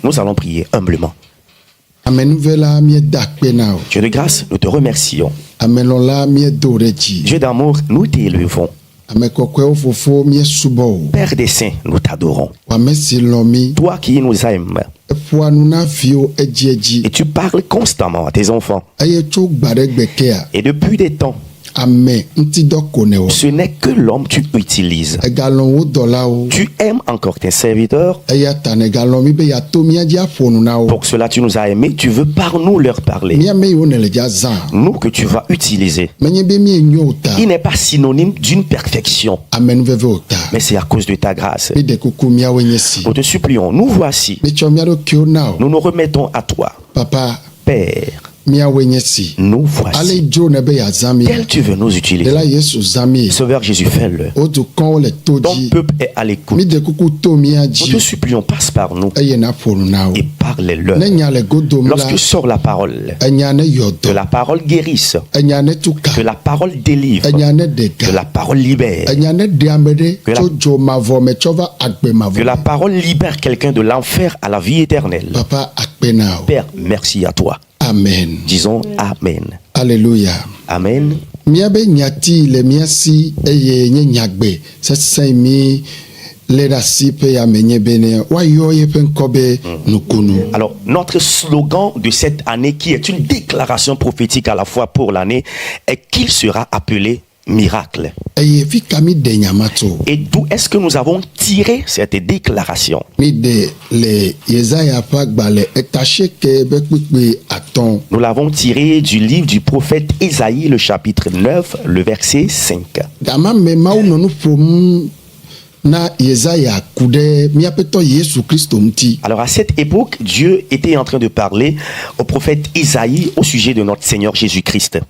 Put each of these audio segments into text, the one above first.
Nous allons prier humblement. Dieu de grâce, nous te remercions. Dieu d'amour, nous t'élevons. Père des saints, nous t'adorons. Toi qui nous aimes. Et tu parles constamment à tes enfants. Et depuis des temps, ce n'est que l'homme que tu utilises. Tu aimes encore tes serviteurs. Pour cela tu nous as aimés. Tu veux par nous leur parler. Nous que tu vas utiliser. Il n'est pas synonyme d'une perfection. Mais c'est à cause de ta grâce. Nous te supplions. Nous voici. Nous nous remettons à toi. Papa, Père. Nous voici. Tel tu veux nous utiliser. Sauveur Jésus, fais-le. Ton peuple est à l'écoute. Nous te supplions, passe par nous et parle-leur. Lorsque sort la parole, que la parole guérisse, que la parole délivre, que la parole libère, que la parole libère quelqu'un de l'enfer à la vie éternelle. Père, merci à toi. Amen. Disons Amen. Alléluia. Amen. Alors, notre slogan de cette année, qui est une déclaration prophétique à la fois pour l'année, est qu'il sera appelé miracle. Et d'où est-ce que nous avons tiré cette déclaration? Nous l'avons tiré du livre du prophète Isaïe, le chapitre 9, le verset 5. Alors à cette époque, Dieu était en train de parler au prophète Isaïe au sujet de notre Seigneur Jésus-Christ.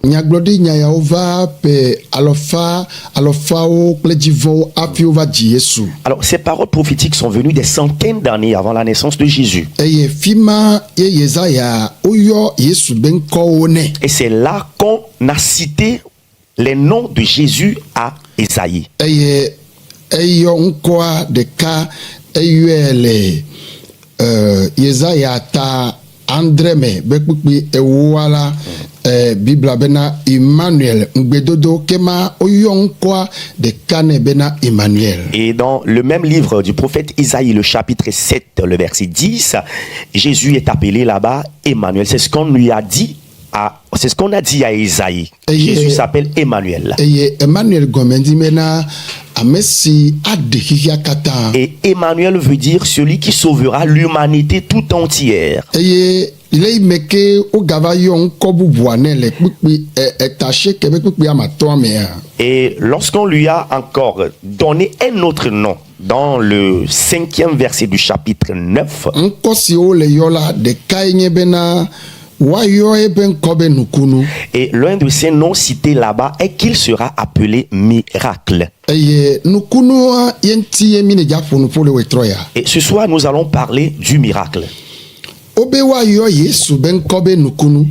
Alors ces paroles prophétiques sont venues des centaines d'années avant la naissance de Jésus. Et c'est là qu'on a cité les noms de Jésus à Isaïe. Et dans le même livre du prophète Isaïe, le chapitre 7, le verset 10, Jésus est appelé là-bas Emmanuel. C'est ce qu'on lui a dit. C'est ce qu'on a dit à Isaïe. Jésus s'appelle Emmanuel. Et Emmanuel veut dire celui qui sauvera l'humanité tout entière. Et lorsqu'on lui a encore donné un autre nom, dans le 5e verset du chapitre 9, et l'un de ces noms cités là-bas est qu'il sera appelé miracle. Et ce soir, nous allons parler du miracle.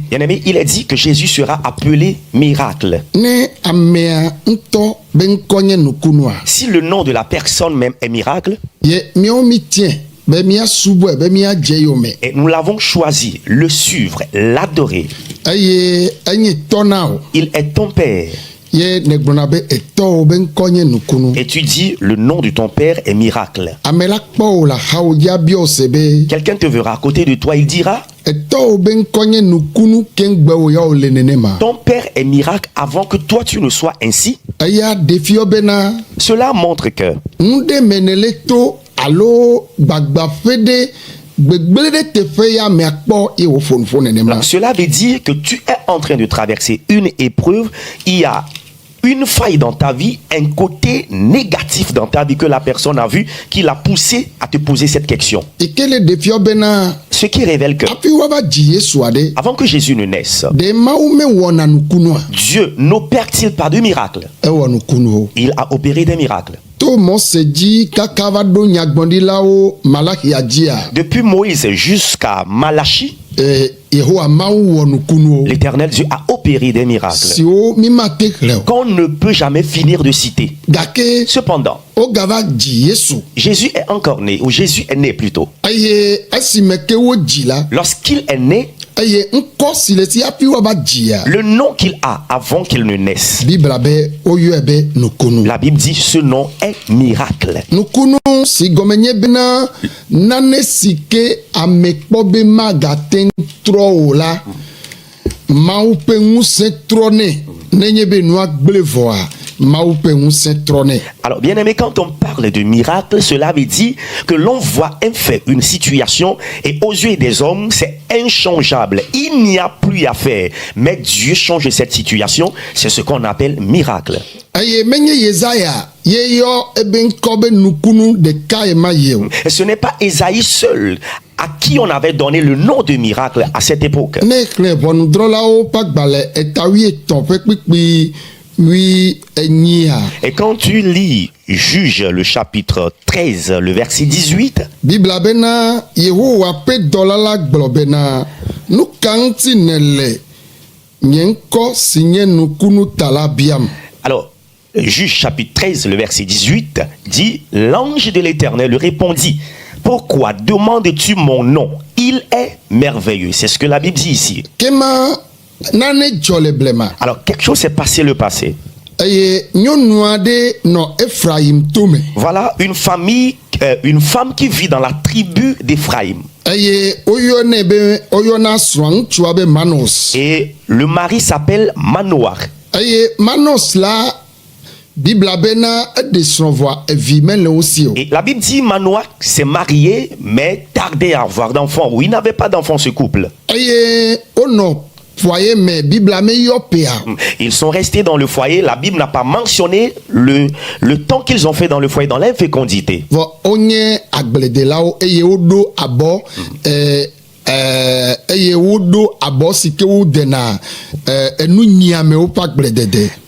Bien-aimé, il est dit que Jésus sera appelé miracle. Si le nom de la personne même est miracle, et nous l'avons choisi, le suivre, l'adorer. Il est ton Père. Et tu dis le nom de ton Père est miracle. Quelqu'un te verra à côté de toi, il dira ton Père est miracle avant que toi tu ne sois ainsi. Cela montre que cela veut dire que tu es en train de traverser une épreuve. Il y a une faille dans ta vie, un côté négatif dans ta vie que la personne a vu qui l'a poussé à te poser cette question. Ce qui révèle que avant que Jésus ne naisse, Dieu n'opère-t-il pas de miracles? Il a opéré des miracles. Depuis Moïse jusqu'à Malachie, L'Éternel Dieu a opéré des miracles qu'on ne peut jamais finir de citer. Cependant, Jésus est encore né, ou Jésus est né plutôt. Lorsqu'il est né, le nom qu'il a avant qu'il ne naisse, la Bible dit ce nom est miracle. Alors, bien aimé, quand on parle de miracle, cela veut dire que l'on voit un fait, une situation, et aux yeux des hommes, c'est inchangeable. Il n'y a plus à faire. Mais Dieu change cette situation. C'est ce qu'on appelle miracle. Et ce n'est pas Ésaïe seul à qui on avait donné le nom de miracle à cette époque. Et quand tu lis Juge le chapitre 13, le verset 18, alors, Juge chapitre 13, le verset 18 dit, l'ange de l'Éternel lui répondit, pourquoi demandes-tu mon nom? Il est merveilleux. C'est ce que la Bible dit ici. Alors, quelque chose s'est passé le passé. Voilà une famille, une femme qui vit dans la tribu d'Éphraïm. Et le mari s'appelle Manoah. Et la Bible dit Manoah s'est marié mais tardait à avoir d'enfants, ou il n'avait pas d'enfants ce couple. Ils sont restés dans le foyer. La Bible n'a pas mentionné le temps qu'ils ont fait dans le foyer, dans l'infécondité.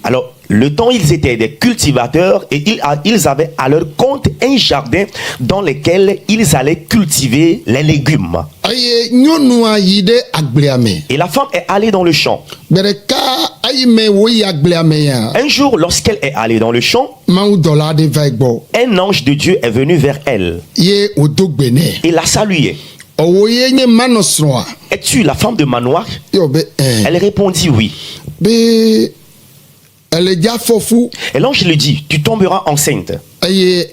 Alors, le temps ils étaient des cultivateurs et ils avaient à leur compte un jardin dans lequel ils allaient cultiver les légumes. Et la femme est allée dans le champ. Un jour, lorsqu'elle est allée dans le champ, un ange de Dieu est venu vers elle et l'a saluée. Es-tu la femme de Manoah? Elle répondit oui. Et l'ange lui dit, tu tomberas enceinte et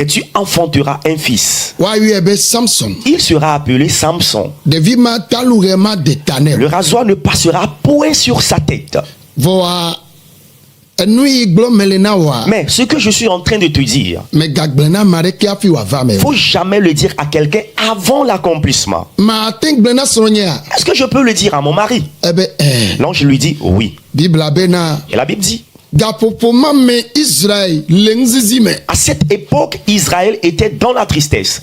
tu enfanteras un fils. Il sera appelé Samson. Le rasoir ne passera point sur sa tête. Mais ce que je suis en train de te dire, faut jamais le dire à quelqu'un avant l'accomplissement. Est-ce que je peux le dire à mon mari? L'ange lui dit oui. Et la Bible dit, à cette époque, Israël était dans la tristesse.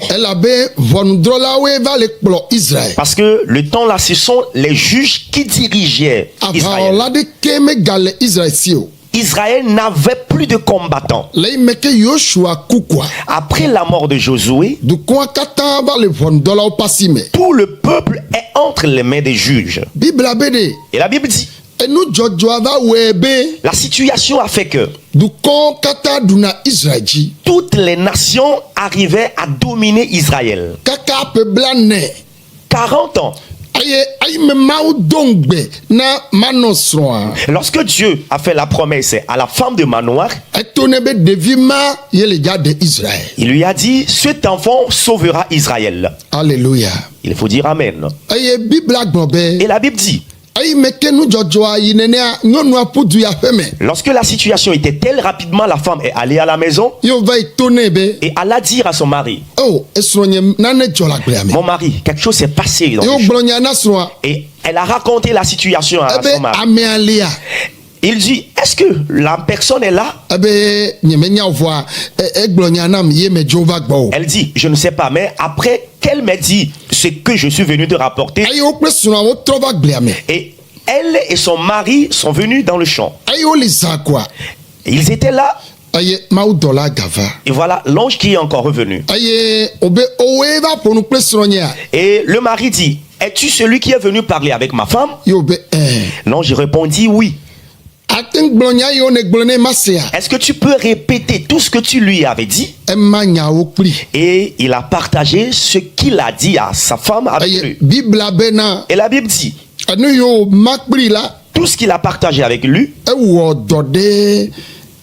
Parce que le temps là, ce sont les juges qui dirigeaient Israël. Israël n'avait plus de combattants. Après la mort de Josué, tout le peuple est entre les mains des juges. Et la Bible dit, la situation a fait que toutes les nations arrivaient à dominer Israël. 40 ans. Lorsque Dieu a fait la promesse à la femme de Manoah, il lui a dit, cet enfant sauvera Israël. Alléluia. Il faut dire amen. Et la Bible dit, lorsque la situation était telle, rapidement la femme est allée à la maison et alla dire à son mari, mon mari, quelque chose s'est passé dans le champ. Et elle a raconté la situation à son mari. Il dit, est-ce que la personne est là? Elle dit, je ne sais pas, mais après qu'elle m'a dit ce que je suis venu te rapporter, et elle et son mari sont venus dans le champ. Ils étaient là. Et voilà l'ange qui est encore revenu. Et le mari dit, es-tu celui qui est venu parler avec ma femme? L'ange répondit oui. Est-ce que tu peux répéter tout ce que tu lui avais dit? Et il a partagé ce qu'il a dit à sa femme avec lui. Et la Bible dit, tout ce qu'il a partagé avec lui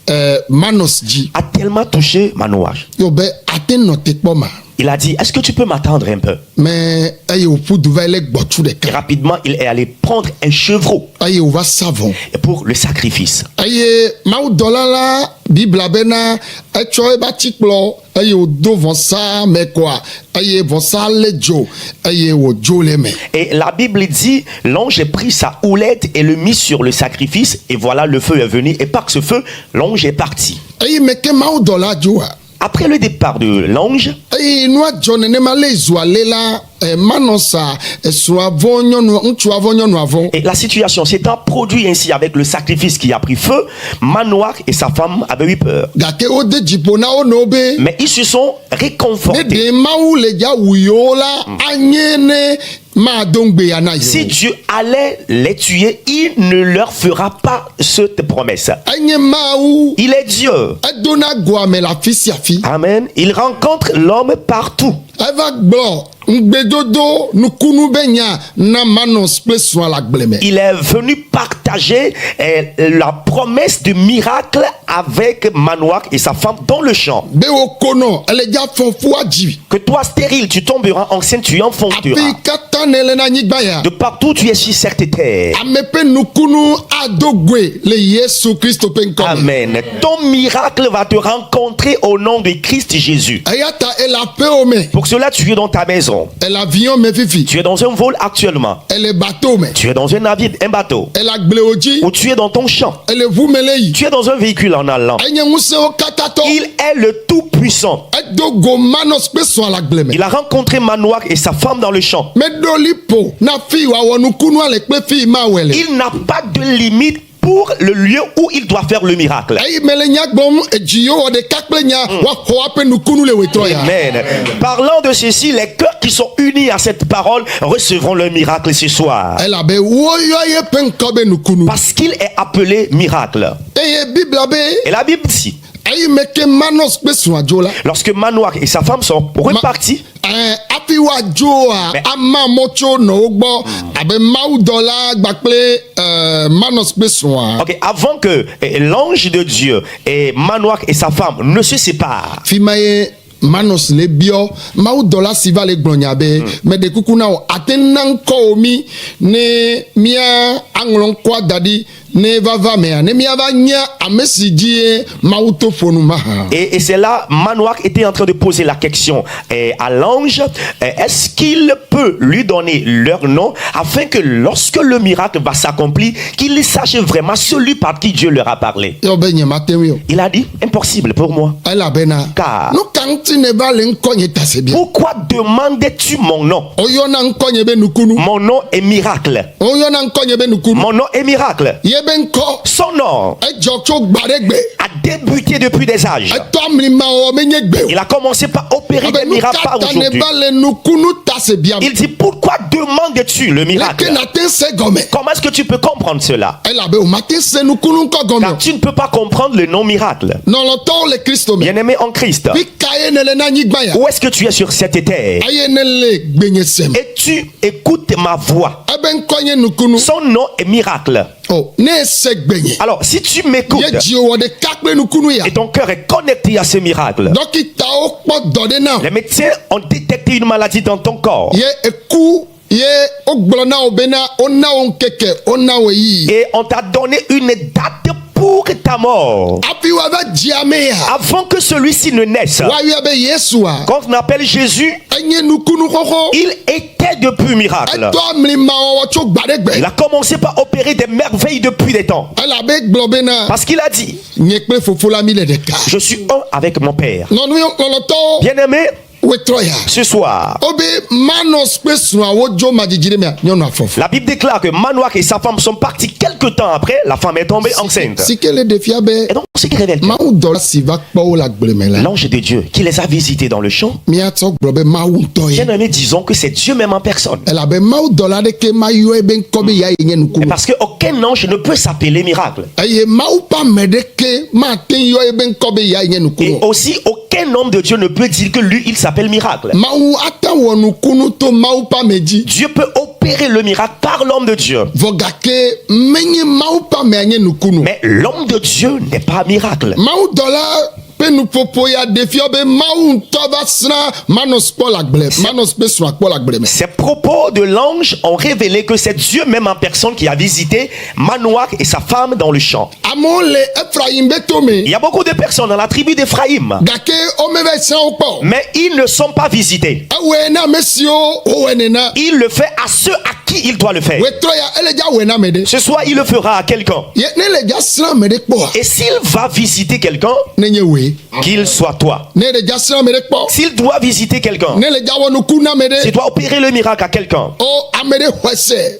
a tellement touché Manoah. Il a dit, est-ce que tu peux m'attendre un peu? Et rapidement, il est allé prendre un chevreau pour le sacrifice. Et la Bible dit, l'ange a pris sa houlette et le mit sur le sacrifice, et voilà, le feu est venu, et par ce feu, l'ange est parti. Après le départ de l'ange, et la situation s'étant produite ainsi avec le sacrifice qui a pris feu, Manoah et sa femme avaient eu peur. Mais ils se sont réconfortés. Si Dieu allait les tuer, il ne leur fera pas cette promesse. Il est Dieu. Amen. Il rencontre l'homme partout. Il est venu partager la promesse de miracle avec Manoah et sa femme dans le champ. Que toi stérile, tu tomberas enceinte, tu enfanteras. De partout tu es sur cette terre. Amen. Ton miracle va te rencontrer au nom de Christ Jésus. Pour cela tu es dans ta maison. Tu es dans un vol actuellement. Tu es dans un navire, un bateau. Ou tu es dans ton champ. Tu es dans un véhicule en allant. Il est le Tout-Puissant. Il a rencontré Manoah et sa femme dans le champ. Il n'a pas de limite pour le lieu où il doit faire le miracle. Amen. Parlant de ceci, les cœurs qui sont unis à cette parole recevront le miracle ce soir. Parce qu'il est appelé miracle. Et la Bible dit, lorsque Manoah et sa femme sont repartis, okay, avant que l'ange de Dieu et Manoah et sa femme ne se séparent, Manos le bio maudola siva le glonyabe mais de kukuna atenan ko mi ne mia anglon kwa dadi ne va me ne mia va nya amesijie mauto fonu maha. Et c'est là Manoah était en train de poser la question à l'ange, est-ce qu'il peut lui donner leur nom afin que lorsque le miracle va s'accomplir, qu'il sache vraiment celui par qui Dieu leur a parlé. Il a dit, impossible pour moi. Car pourquoi demandais-tu mon nom? Mon nom est miracle. Mon nom est miracle. Son nom a débuté depuis des âges. Il a commencé par opérer des miracles par aujourd'hui. Il dit, pourquoi demandes-tu le miracle? Comment est-ce que tu peux comprendre cela? Car tu ne peux pas comprendre le nom miracle. Bien-aimé en Christ, où est-ce que tu es sur cette terre? Et tu écoutes ma voix. Son nom est miracle. Alors, si tu m'écoutes et ton cœur est connecté à ce miracle, les médecins ont détecté une maladie dans ton corps. Et on t'a donné une date pour ta mort. Avant que celui-ci ne naisse, quand on appelle Jésus, il était depuis miracle. Il a commencé par opérer des merveilles depuis des temps. Parce qu'il a dit, je suis un avec mon Père. Bien-aimé, Ce soir, la Bible déclare que Manoach et sa femme sont partis quelque temps après, la femme est tombée enceinte. Et donc, ce qui révèle l'ange de Dieu qui les a visités dans le champ, bien aimé, disons que c'est Dieu même en personne. Parce qu'aucun ange ne peut s'appeler miracle. Et aussi, aucun homme de Dieu ne peut dire que lui, il s'appelle miracle. Dieu peut opérer le miracle par l'homme de Dieu. Mais l'homme de Dieu n'est pas miracle. Ces propos de l'ange ont révélé que c'est Dieu même en personne qui a visité Manoach et sa femme dans le champ. Il y a beaucoup de personnes dans la tribu d'Éphraïm, mais ils ne sont pas visités. Il le fait à ceux à qui il doit le faire. Ce soir, il le fera à quelqu'un. Et s'il va visiter quelqu'un, qu'il soit toi. S'il doit visiter quelqu'un, s'il doit opérer le miracle à quelqu'un,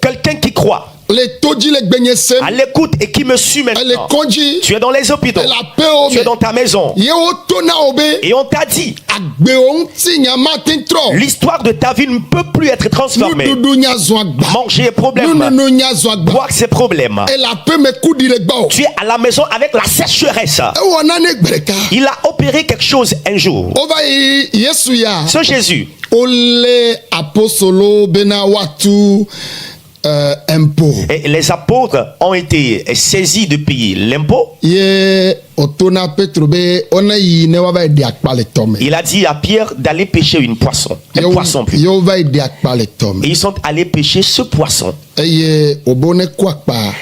quelqu'un qui croit, à l'écoute et qui me suit maintenant, tu es dans les hôpitaux, tu es dans ta maison, et on t'a dit l'histoire de ta vie ne peut plus être transformée. Manger est problème, boire c'est problème, tu es à la maison avec la sécheresse. Il a opéré quelque chose un jour. Ce Jésus, et les apôtres ont été saisis de payer l'impôt. Il a dit à Pierre d'aller pêcher un poisson plus. Et ils sont allés pêcher ce poisson.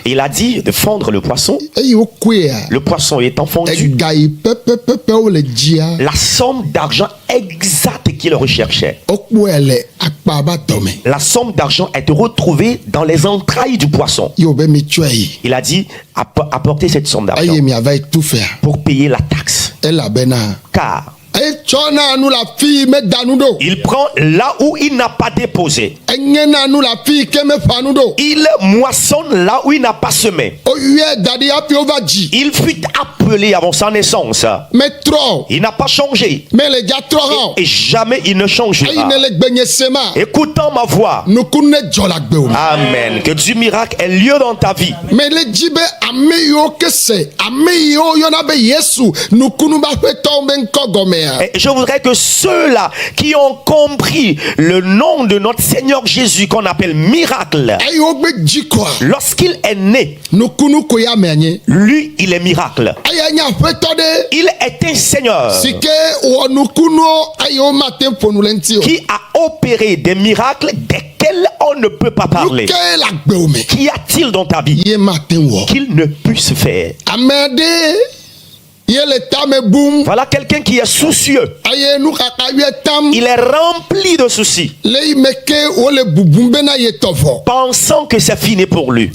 Il a dit de fondre le poisson. Le poisson étant fondu, la somme d'argent exacte qu'il recherchait, la somme d'argent est retrouvée dans les entrailles du poisson. Il a dit apportez cette somme d'argent pour payer la taxe. Car il prend là où il n'a pas déposé. Il moissonne là où il n'a pas semé. Il fut appelé avant sa naissance. Il n'a pas changé. Et jamais il ne changera. Écoutant ma voix. Amen. Que du miracle ait lieu dans ta vie. Et je voudrais que ceux-là qui ont compris le nom de notre Seigneur Jésus qu'on appelle miracle, lorsqu'il est né, lui il est miracle. Il est un Seigneur qui a opéré des miracles desquels on ne peut pas parler. Qu'y a-t-il dans ta vie qu'il ne puisse faire? Voilà quelqu'un qui est soucieux. Il est rempli de soucis, pensant que c'est fini pour lui.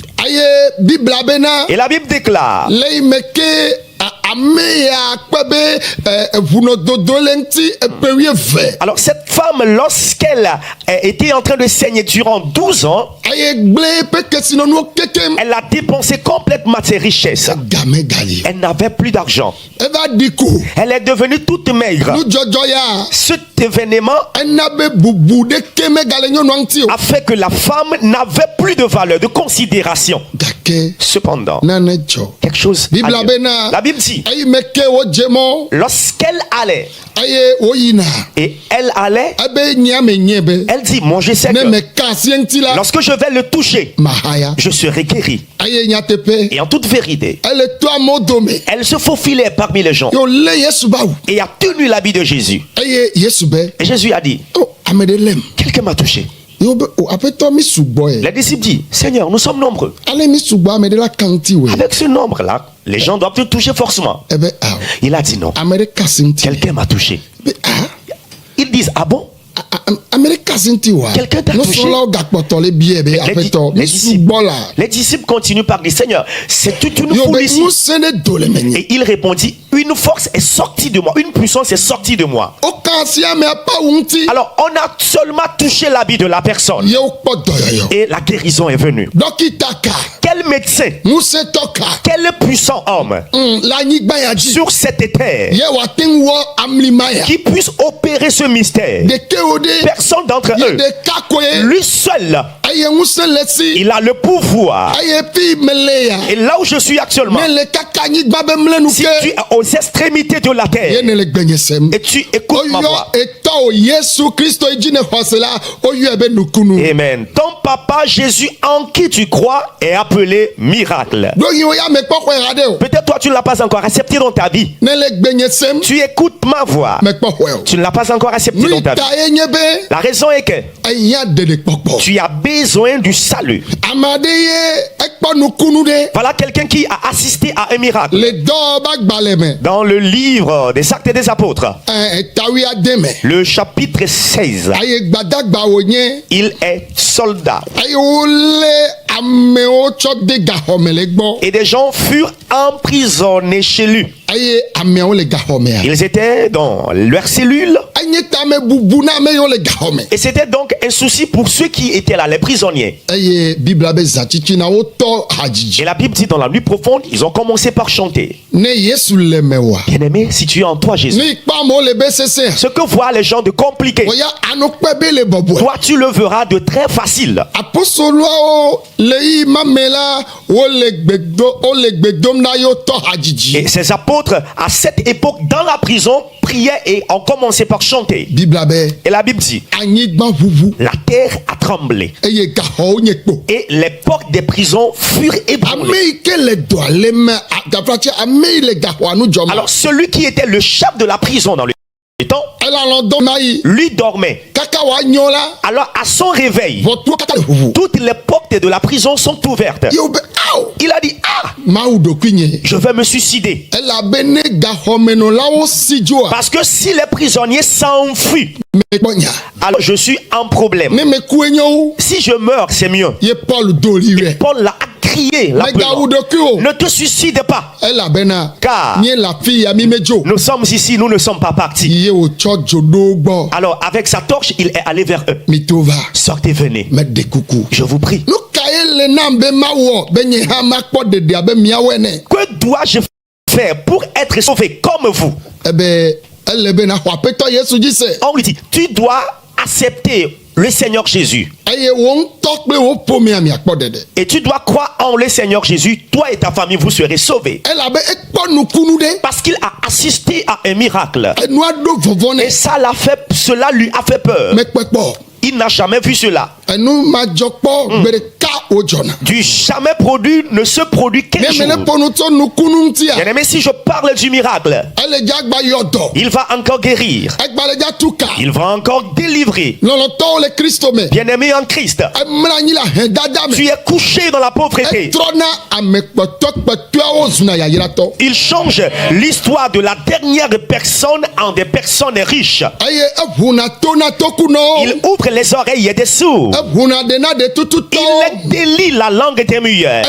Et la Bible déclare alors cette femme, lorsqu'elle était en train de saigner durant 12 ans, elle a dépensé complètement ses richesses. Elle n'avait plus d'argent. Elle est devenue toute maigre. Cet événement a fait que la femme n'avait plus de valeur, de considération. Cependant, quelque chose a lieu. La Bible dit, lorsqu'elle allait, et elle allait, elle dit, moi je sais que lorsque je vais le toucher, je serai guéri. Et en toute vérité, elle se faufilait parmi les gens et a tenu l'habit de Jésus. Et Jésus a dit, quelqu'un m'a touché. Les disciples disent, Seigneur, nous sommes nombreux. Avec ce nombre-là, les gens doivent te toucher forcément. Il a dit non. Quelqu'un m'a touché. Ils disent, ah bon? Quelqu'un t'a touché. Les disciples continuent par dire, Seigneur, c'est toute une foule ici. Et il répondit, une force est sortie de moi, une puissance est sortie de moi. Alors on a seulement touché l'habit de la personne et la guérison est venue. Quel médecin, quel puissant homme sur cette terre qui puisse opérer ce mystère? Personne d'entre eux. Lui seul, il a le pouvoir. Et là où je suis actuellement, si tu es aux extrémités de la terre et tu écoutes ma voix, amen. Ton papa Jésus en qui tu crois est appelé miracle. Peut-être toi tu ne l'as pas encore accepté dans ta vie. Tu écoutes ma voix, tu ne l'as pas encore accepté dans ta vie. La raison est que tu as besoin du salut. Voilà quelqu'un qui a assisté à un miracle. Dans le livre des Actes des Apôtres, le chapitre 16, il est soldat. Et des gens furent emprisonnés chez lui. Ils étaient dans leur cellule. Et c'était donc un souci pour ceux qui étaient là, les prisonniers. Et la Bible dit dans la nuit profonde, ils ont commencé par chanter. Bien-aimé, si tu es en toi, Jésus, ce que voient les gens de compliqué, toi tu le verras de très facile. Et ces apôtres, à cette époque, dans la prison, priaient et ont commencé par chanter. Et la Bible dit, la terre a tremblé et les portes des prisons furent ébranlées. Alors celui qui était le chef de la prison dans le temps, lui dormait. Alors à son réveil, toutes les portes de la prison sont ouvertes. Il a dit, je vais me suicider. Parce que si les prisonniers s'enfuient, alors je suis en problème. Si je meurs, c'est mieux. Et Paul l'a crié, ne te suicide pas, car nous sommes ici, nous ne sommes pas partis. Alors avec sa torche, il est allé vers eux. Sortez, venez, je vous prie. Que dois-je faire pour être sauvé comme vous? On lui dit, tu dois accepter le Seigneur Jésus. Et tu dois croire en le Seigneur Jésus. Toi et ta famille, vous serez sauvés. Parce qu'il a assisté à un miracle. Et cela lui a fait peur. Il n'a jamais vu cela. Du jamais produit ne se produit qu'un jour. Bien-aimé, si je parle du miracle, il va encore guérir. Il va encore délivrer. Bien-aimé en Christ, tu es couché dans la pauvreté. Il change l'histoire de la dernière personne en des personnes riches. Il ouvre les oreilles des sourds. Il délie la langue des muets.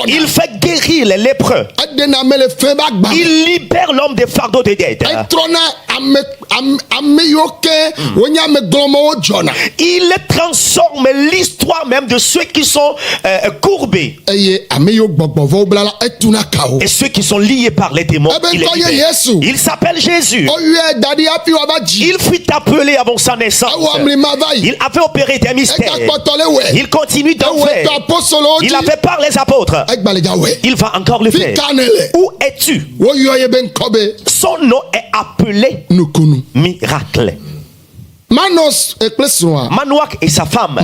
Il fait guérir les lépreux. Il libère l'homme des fardeaux de dette. Il transforme l'histoire même de ceux qui sont courbés. Et ceux qui sont liés par les démons. Il s'appelle Jésus. Il fut appelé avant sa naissance. Il avait opéré des mystères. Il continue d'en faire. Il a fait par les apôtres. Il va encore le faire. Où es-tu? Son nom est appelé miracle. Manoak et sa femme,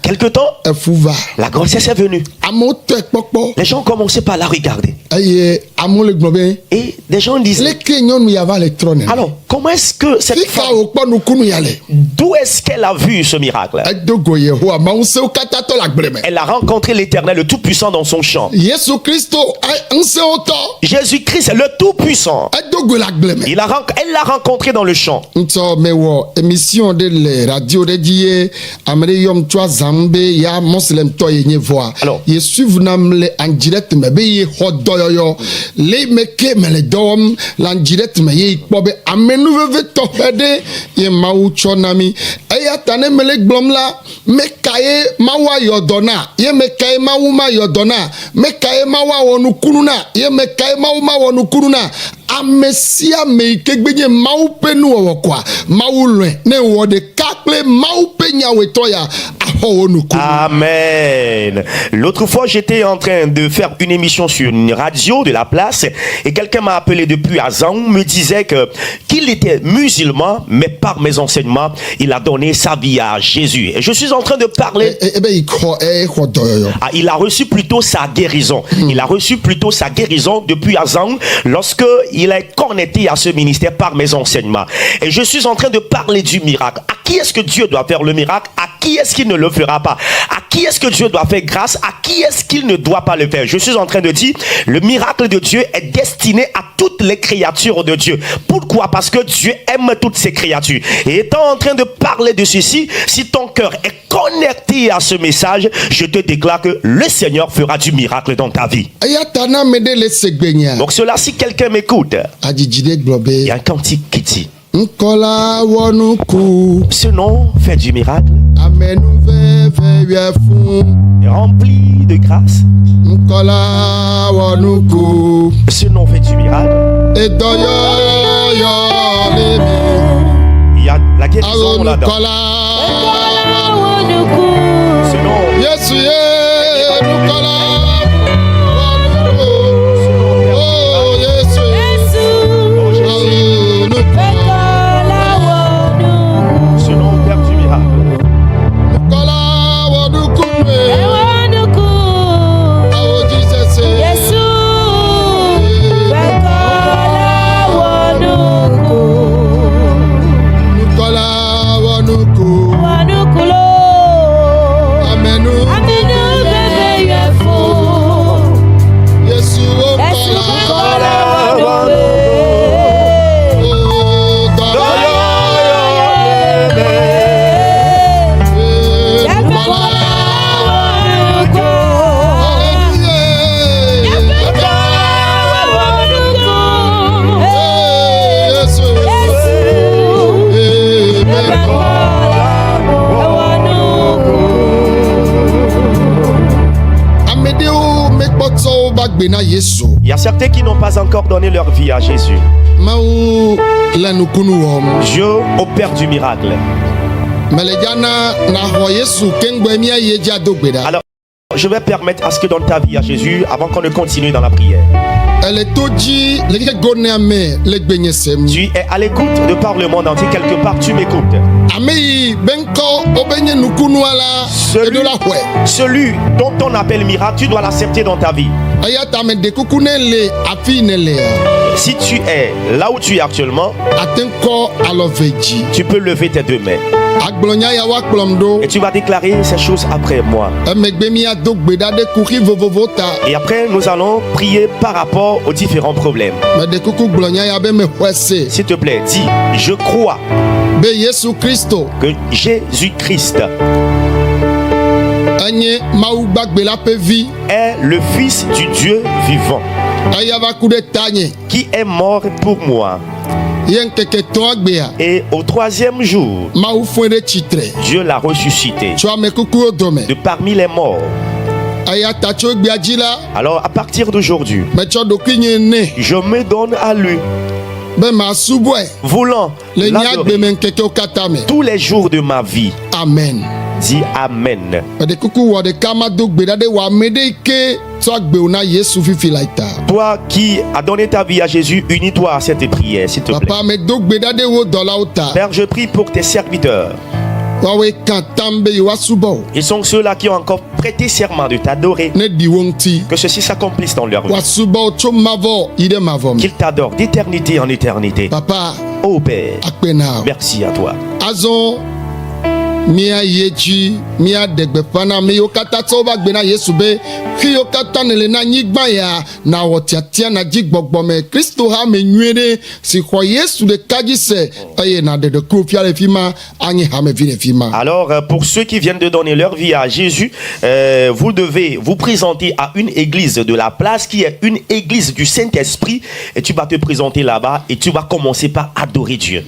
quelque temps, la grossesse est venue. Les gens ont commencé par la regarder. Et des gens disaient, alors comment est-ce que cette femme, d'où est-ce qu'elle a vu ce miracle? Elle a rencontré l'Éternel, le Tout-Puissant dans son champ. Jésus-Christ est le Tout-Puissant. Elle l'a rencontré dans le champ. Alors, Amen. L'autre fois, j'étais en train de faire une émission sur une radio de la place et quelqu'un m'a appelé depuis Azan, me disait qu'il était musulman, mais par mes enseignements, il a donné sa vie à Jésus. Et je suis en train de parler. Il a reçu plutôt sa guérison. Il a reçu plutôt sa guérison depuis Azan lorsque il est connecté à ce ministère par mes enseignements. Et je suis en train de parler du miracle. À qui est-ce que Dieu doit faire le miracle? À qui est-ce qu'il ne le fera pas? À qui est-ce que Dieu doit faire grâce? À qui est-ce qu'il ne doit pas le faire? Je suis en train de dire, le miracle de Dieu est destiné à toutes les créatures de Dieu. Pourquoi? Parce que Dieu aime toutes ses créatures. Et étant en train de parler de ceci, si ton cœur est connecté à ce message, je te déclare que le Seigneur fera du miracle dans ta vie. Donc cela, si quelqu'un m'écoute, il y a un cantique qui dit, ce nom fait du miracle, rempli de grâce. Ce nom fait du miracle. Il y a la guérison là-dedans. Ce nom. Il y a certains qui n'ont pas encore donné leur vie à Jésus. Dieu opère du miracle. Alors, je vais permettre à ce que dans ta vie à Jésus, avant qu'on ne continue dans la prière, tu es à l'écoute de par le monde entier, quelque part tu m'écoutes. Celui dont on appelle miracle, tu dois l'accepter dans ta vie. Si tu es là où tu es actuellement, tu peux lever tes deux mains et tu vas déclarer ces choses après moi. Et après nous allons prier par rapport aux différents problèmes. S'il te plaît, dis, je crois que Jésus-Christ est le Fils du Dieu vivant qui est mort pour moi. Et au troisième jour, Dieu l'a ressuscité de parmi les morts. Alors à partir d'aujourd'hui, je me donne à lui, voulant l'adorer tous les jours de ma vie. Amen. Dis Amen. Toi qui as donné ta vie à Jésus, unis-toi à cette prière, s'il te plaît. Père, je prie pour tes serviteurs. Ils sont ceux-là qui ont encore prêté serment de t'adorer. Que ceci s'accomplisse dans leur vie. Qu'ils t'adorent d'éternité en éternité. Papa, oh Père, merci à toi. Mia yeji mia degbepana me yokata tsoba gbena Yesu be ki yokata nele na nyigba ya na wotiatia na jigbogbo me Kristo ha me nwere si ko Yesu de kagise aye na de krofia le fima anyi ha me vi le fima. Alors pour ceux qui viennent de donner leur vie à Jésus, vous devez vous présenter à une église de la place qui est une église du Saint-Esprit et tu vas te présenter là-bas et tu vas commencer par adorer Dieu.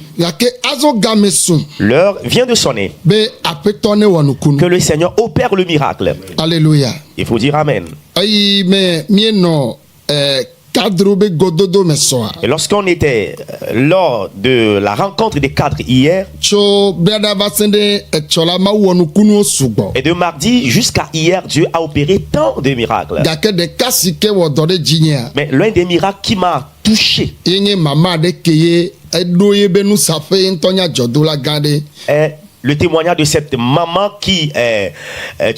L'heure vient de sonner. Que le Seigneur opère le miracle. Alléluia. Il faut dire Amen. Et lorsqu'on était lors de la rencontre des cadres hier, et de mardi jusqu'à hier, Dieu a opéré tant de miracles. Mais l'un des miracles qui m'a touché est le témoignage de cette maman qui est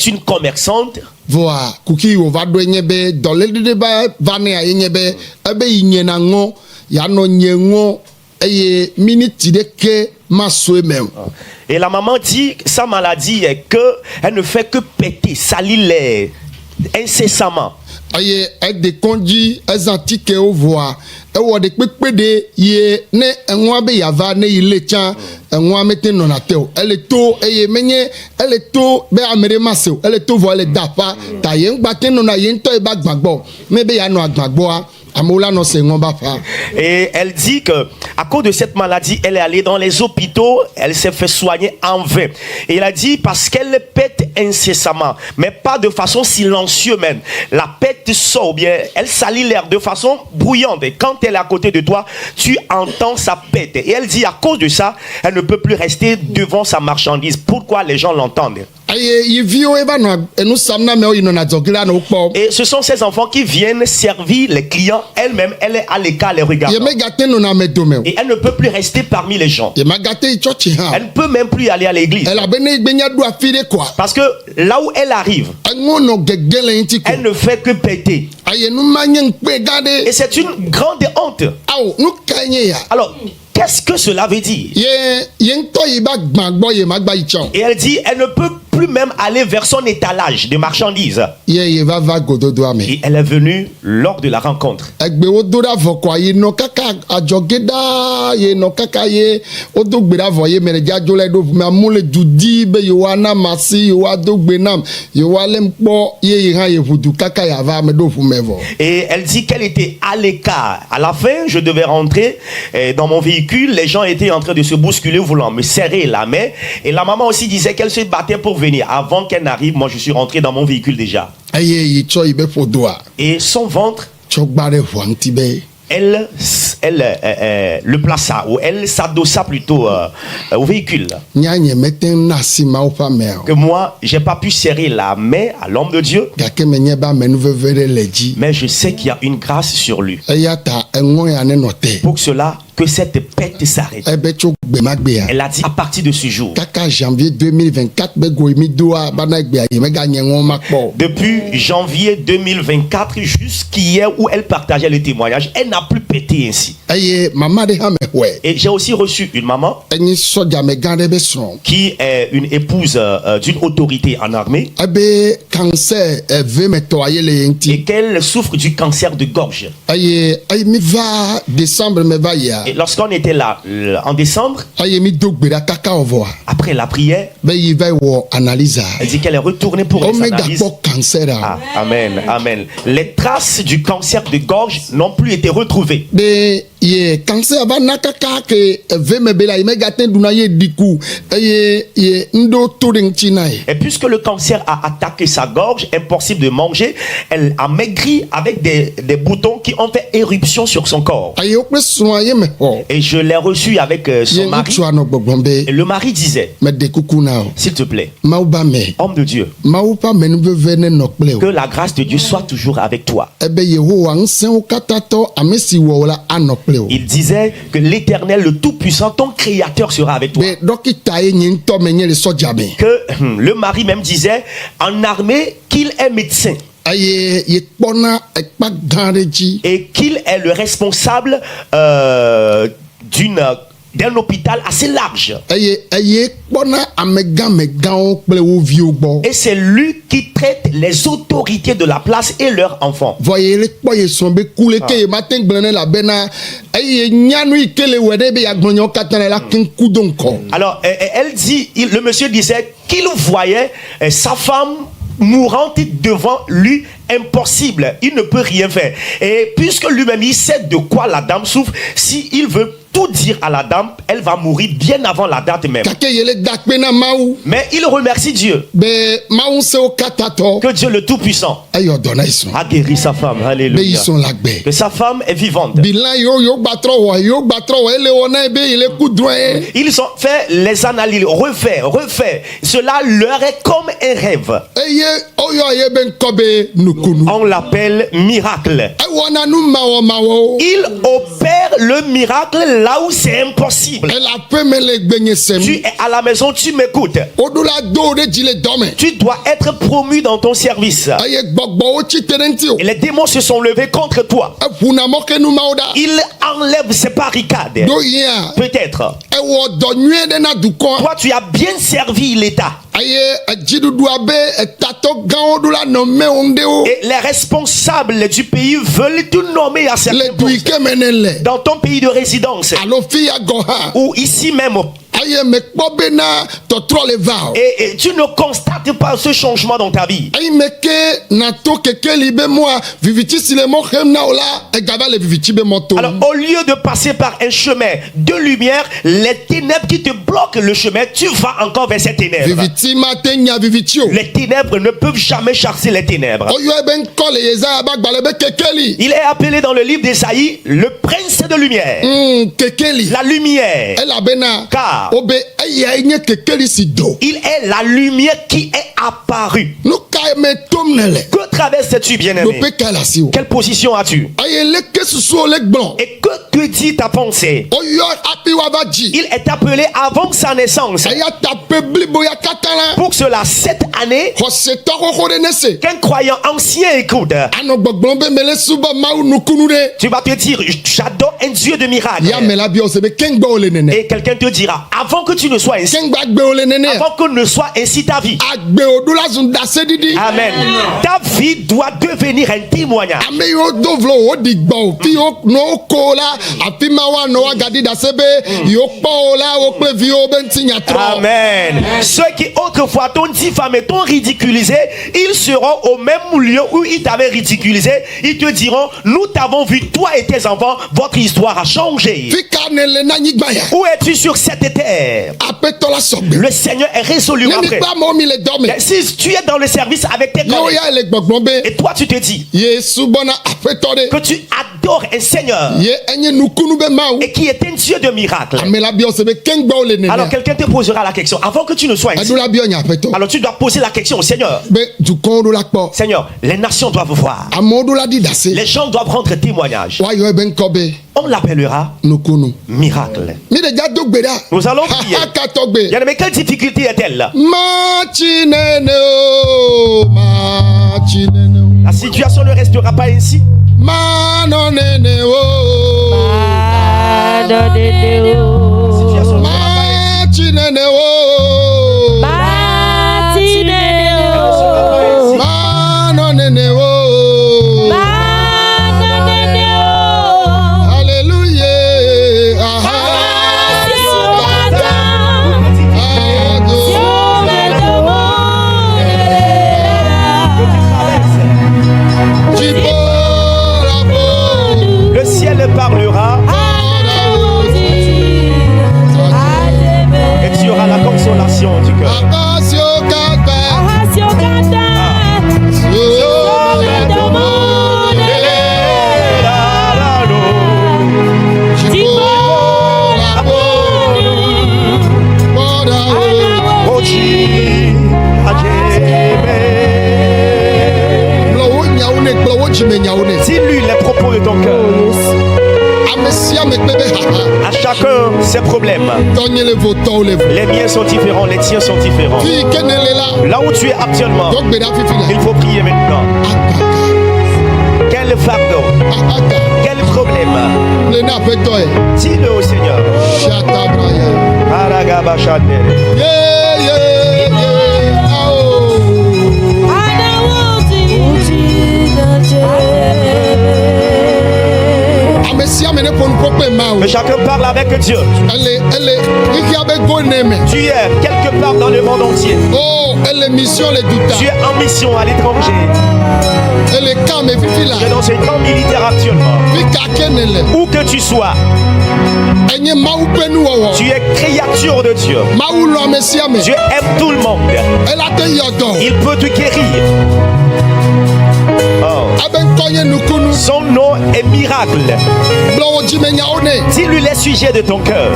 une commerçante. Voilà, kuki va doyenyebe dolede ba vane ayenyebe ebe inyenango ya no nyengo eye minute de ke masoemem. Et la maman dit sa maladie est que elle ne fait que péter, salir incessamment. Aye ek de konji ezantike o voa e wo de pepede ye ne enwa be yava ne ilecha enwa mete nonateo ele to eye menye ele to be amere maseo ele to vo ele dapa ta ye ngba te nona ye nto e ba gbagbo me be ya no agbagbo a. Et elle dit que à cause de cette maladie, elle est allée dans les hôpitaux, elle s'est fait soigner en vain. Et elle a dit parce qu'elle pète incessamment, mais pas de façon silencieuse même. La pète sort bien, elle salit l'air de façon bruyante. Et quand elle est à côté de toi, tu entends sa pète. Et elle dit à cause de ça, elle ne peut plus rester devant sa marchandise. Pourquoi les gens l'entendent? Et ce sont ces enfants qui viennent servir les clients. Elle-même, elle est à l'écart, les regards. Et elle ne peut plus rester parmi les gens. Elle ne peut même plus aller à l'église. Parce que là où elle arrive, elle ne fait que péter. Et c'est une grande honte. Alors, qu'est-ce que cela veut dire? Et elle dit, elle ne peut plus même aller vers son étalage de marchandises. Et elle est venue lors de la rencontre. Et elle dit qu'elle était à l'écart. À la fin, je devais rentrer dans mon véhicule. Les gens étaient en train de se bousculer, voulant me serrer la main. Et la maman aussi disait qu'elle se battait pour venir. Avant qu'elle n'arrive, moi je suis rentré dans mon véhicule déjà. Et son ventre, elle le plaça, ou elle s'adossa plutôt au véhicule. Que moi, j'ai pas pu serrer la main à l'homme de Dieu. Mais je sais qu'il y a une grâce sur lui. Pour cela, que cette pète s'arrête. Elle a dit à partir de ce jour. Depuis janvier 2024 jusqu'hier où elle partageait le témoignage, elle n'a plus pété ainsi. Et j'ai aussi reçu une maman qui est une épouse d'une autorité en armée et qu'elle souffre du cancer de gorge. Et lorsqu'on était là en décembre, après la prière, elle dit qu'elle est retournée pour les analyses. Ah, amen, amen. Les traces du cancer de gorge n'ont plus été retrouvées. Et puisque le cancer a attaqué sa gorge, impossible de manger, elle a maigri avec des boutons qui ont fait éruption sur son corps. Et je l'ai reçu avec son mari. Et le mari disait, s'il te plaît, homme de Dieu, que la grâce de Dieu soit toujours avec toi. Il disait que l'Éternel, le Tout-Puissant, ton Créateur sera avec toi. Que le mari même disait en armée qu'il est médecin. Et qu'il est le responsable d'un hôpital assez large. Et c'est lui qui traite les autorités de la place et leurs enfants. Alors, elle dit, le monsieur disait qu'il voyait sa femme mourante devant lui, impossible, il ne peut rien faire. Et puisque lui-même il sait de quoi la dame souffre, s'il veut tout dire à la dame, elle va mourir bien avant la date même. Mais il remercie Dieu que Dieu le Tout-Puissant a guéri sa femme. Alléluia. Que sa femme est vivante. Ils ont fait les analyses, refait. Cela leur est comme un rêve. On l'appelle miracle. Il opère le miracle là où c'est impossible. Tu es à la maison, tu m'écoutes. Tu dois être promu dans ton service. Et les démons se sont levés contre toi. Il enlève ses barricades. Peut-être. Toi, tu as bien servi l'État. Et les responsables du pays veulent te nommer à certains postes. Dans ton pays de résidence. Ou ici même. Et tu ne constates pas ce changement dans ta vie. Alors au lieu de passer par un chemin de lumière, les ténèbres qui te bloquent le chemin, tu vas encore vers ces ténèbres. Les ténèbres ne peuvent jamais chasser les ténèbres. Il est appelé dans le livre d'Ésaïe le prince de lumière. La lumière. Car il est la lumière qui est apparue. Que traverses-tu, bien-aimé? Quelle position as-tu? Et que te dit ta pensée? Il est appelé avant sa naissance. Pour cela, cette année, qu'un croyant ancien écoute, tu vas te dire, j'adore un Dieu de miracle. Et quelqu'un te dira, avant que tu ne sois ainsi, avant que ne soit ainsi ta vie. Amen. Ta vie doit devenir un témoignage. Amen. Ceux qui autrefois t'ont diffamé, t'ont ridiculisé, ils seront au même lieu où ils t'avaient ridiculisé. Ils te diront, nous t'avons vu, toi et tes enfants, votre histoire a changé. Où es-tu sur cette terre? Le Seigneur est résolument prêt. Si tu es dans le service avec tes collègues et toi tu te dis que tu adores un Seigneur et qui est un Dieu de miracle, alors quelqu'un te posera la question avant que tu ne sois ici. Alors tu dois poser la question au Seigneur. Seigneur, les nations doivent voir, les gens doivent rendre témoignage. On l'appellera miracle. Nous allons prier. Mais quelle difficulté est-elle là? La situation ne restera pas ainsi. Parlera et tu auras la consolation du cœur. Dis-lui les propos de ton cœur. ces problèmes. Les miens sont différents, les tiens sont différents. Là où tu es actuellement, il faut prier maintenant. Quel fardeau, quel problème, dis-le au Seigneur. Mais chacun parle avec Dieu. Tu es quelque part dans le monde entier. Tu es en mission à l'étranger. Tu es dans un camp militaire actuellement. Où que tu sois, tu es créature de Dieu. Dieu aime tout le monde. Il peut te guérir. Oh. Son nom est miracle. Dis-lui les sujets de ton cœur.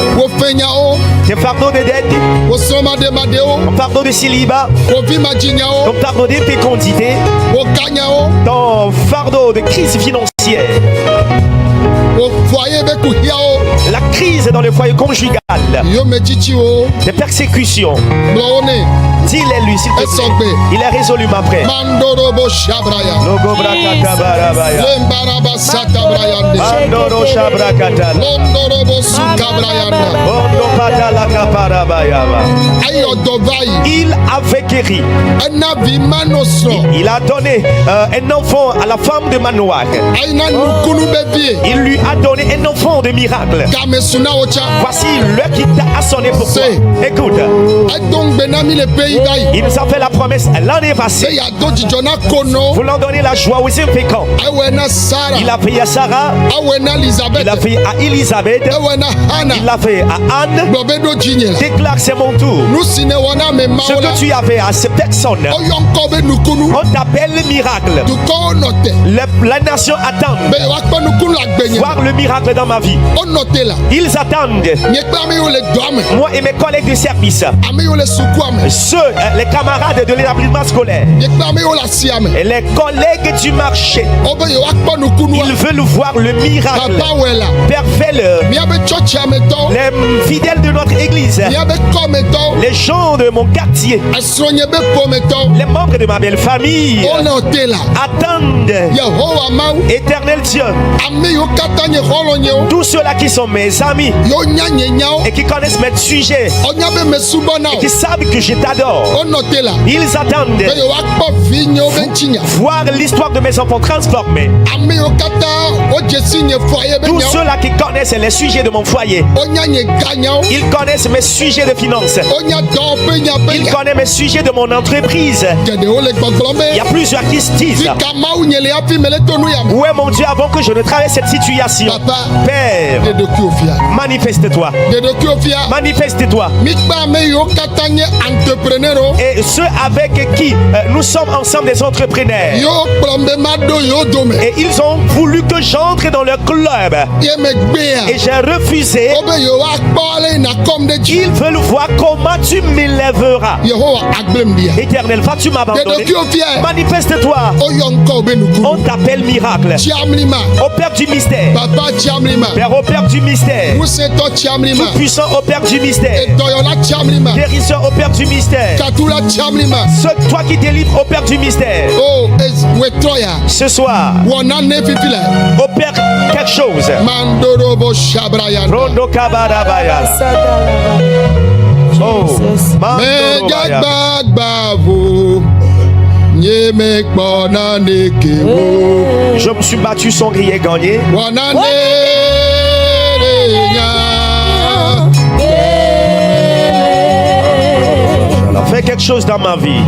Tes fardeaux de dette, ton fardeau de célibat, ton fardeau de fécondité, ton fardeau de crise financière, la crise dans le foyer conjugal, des persécutions. Dis-les-lui s'il te plaît. Il est résolument prêt. Il avait guéri. Il a donné un enfant à la femme de Manoah. Il lui a donné un enfant de miracle. Voici l'heure qui t'a sonné pour toi. Écoute. Il nous a fait la promesse l'année passée. Voulant donner la joie aux inféconds. Il a fait à Sarah. Il a fait à Élisabeth. Il l'a fait à Anne. Déclare c'est mon tour. Ce que tu avais à ces personnes, on t'appelle le miracle. La nation attend voir le miracle dans ma vie. Ils attendent. Moi et mes collègues de service, ceux, les camarades de l'établissement scolaire et les collègues du marché, ils veulent voir le miracle. Père, fais-le. Les fidèles de notre église, les gens de mon quartier, les membres de ma belle famille attendent. Éternel Dieu, tous ceux-là qui sont mes amis et qui connaissent mes sujets et qui savent que je t'adore, ils attendent voir l'histoire de mes enfants transformés. Tous ceux-là qui connaissent les sujets de mon foyer, ils connaissent mes sujets de finances, ils connaissent mes sujets de mon entreprise. Il y a plusieurs qui se disent: où est mon Dieu avant que je ne traverse cette situation? Père, manifeste-toi. Manifeste-toi. Et ceux avec qui nous sommes ensemble des entrepreneurs, et ils ont voulu que j'entre dans leur club et j'ai refusé. Ils veulent voir comment tu m'élèveras. Éternel, vas-tu m'abandonner? Manifeste-toi. On t'appelle miracle. Au Père du mystère. Père, au Père du mystère. Tout puissant au Père du mystère. Guérisseur au Père du mystère. Toi qui délivres au Père du mystère. Ce soir, opère quelque chose. Rondo Kabarabaya. Oh, je me suis battu sans griller gagné. On a fait quelque chose dans ma vie.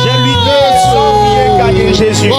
J'ai lui gagné Jésus.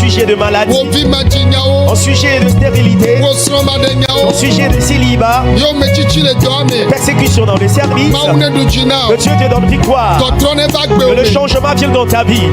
sujet de maladie, au sujet de stérilité, au sujet de célibat, persécution dans le service, que Dieu te donne victoire, que le changement vienne dans ta vie.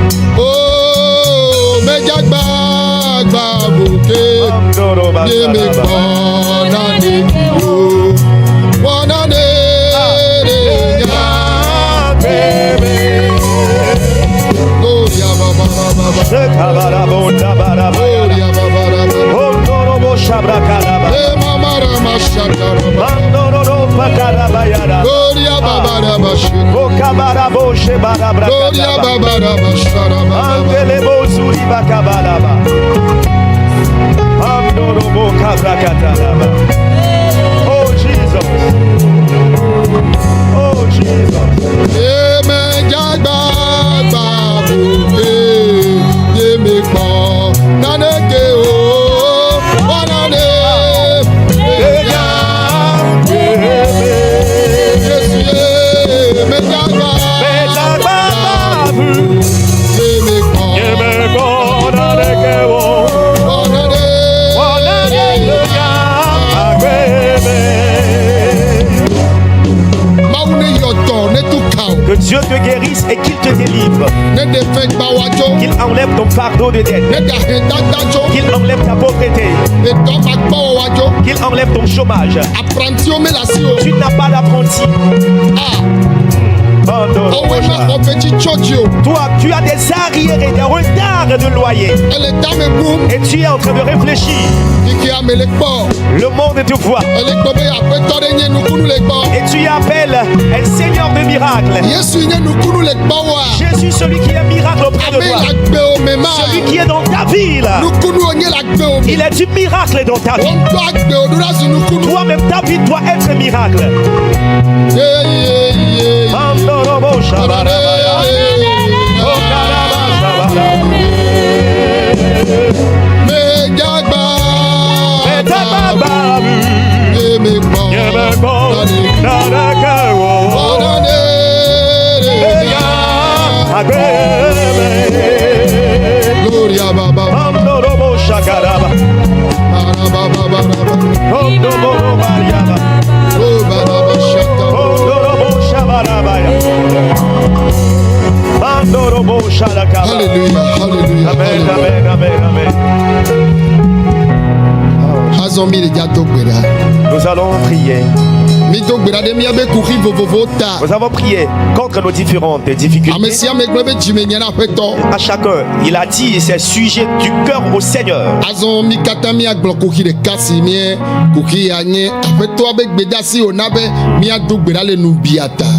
Oh Jesus. Oh Jesus. Que Dieu te guérisse et qu'il te délivre. Qu'il enlève ton fardeau de dette. Qu'il enlève ta pauvreté. Qu'il enlève ton chômage. Tu n'as pas d'apprenti. Toi, tu as des arriérés, des retards de loyer. Et tu es en train de réfléchir. Le monde te voit. Et tu appelles un Seigneur de miracles. Jésus, celui qui est miracle auprès de toi. Celui qui est dans ta ville. Il est du miracle dans ta vie. Toi-même, ta vie doit être miracle. Alléluia, alléluia. Amen, amen, amen, amen. Nous allons prier. Nous avons prié contre nos différentes difficultés. À chacun, il a dit ses sujets du cœur au Seigneur.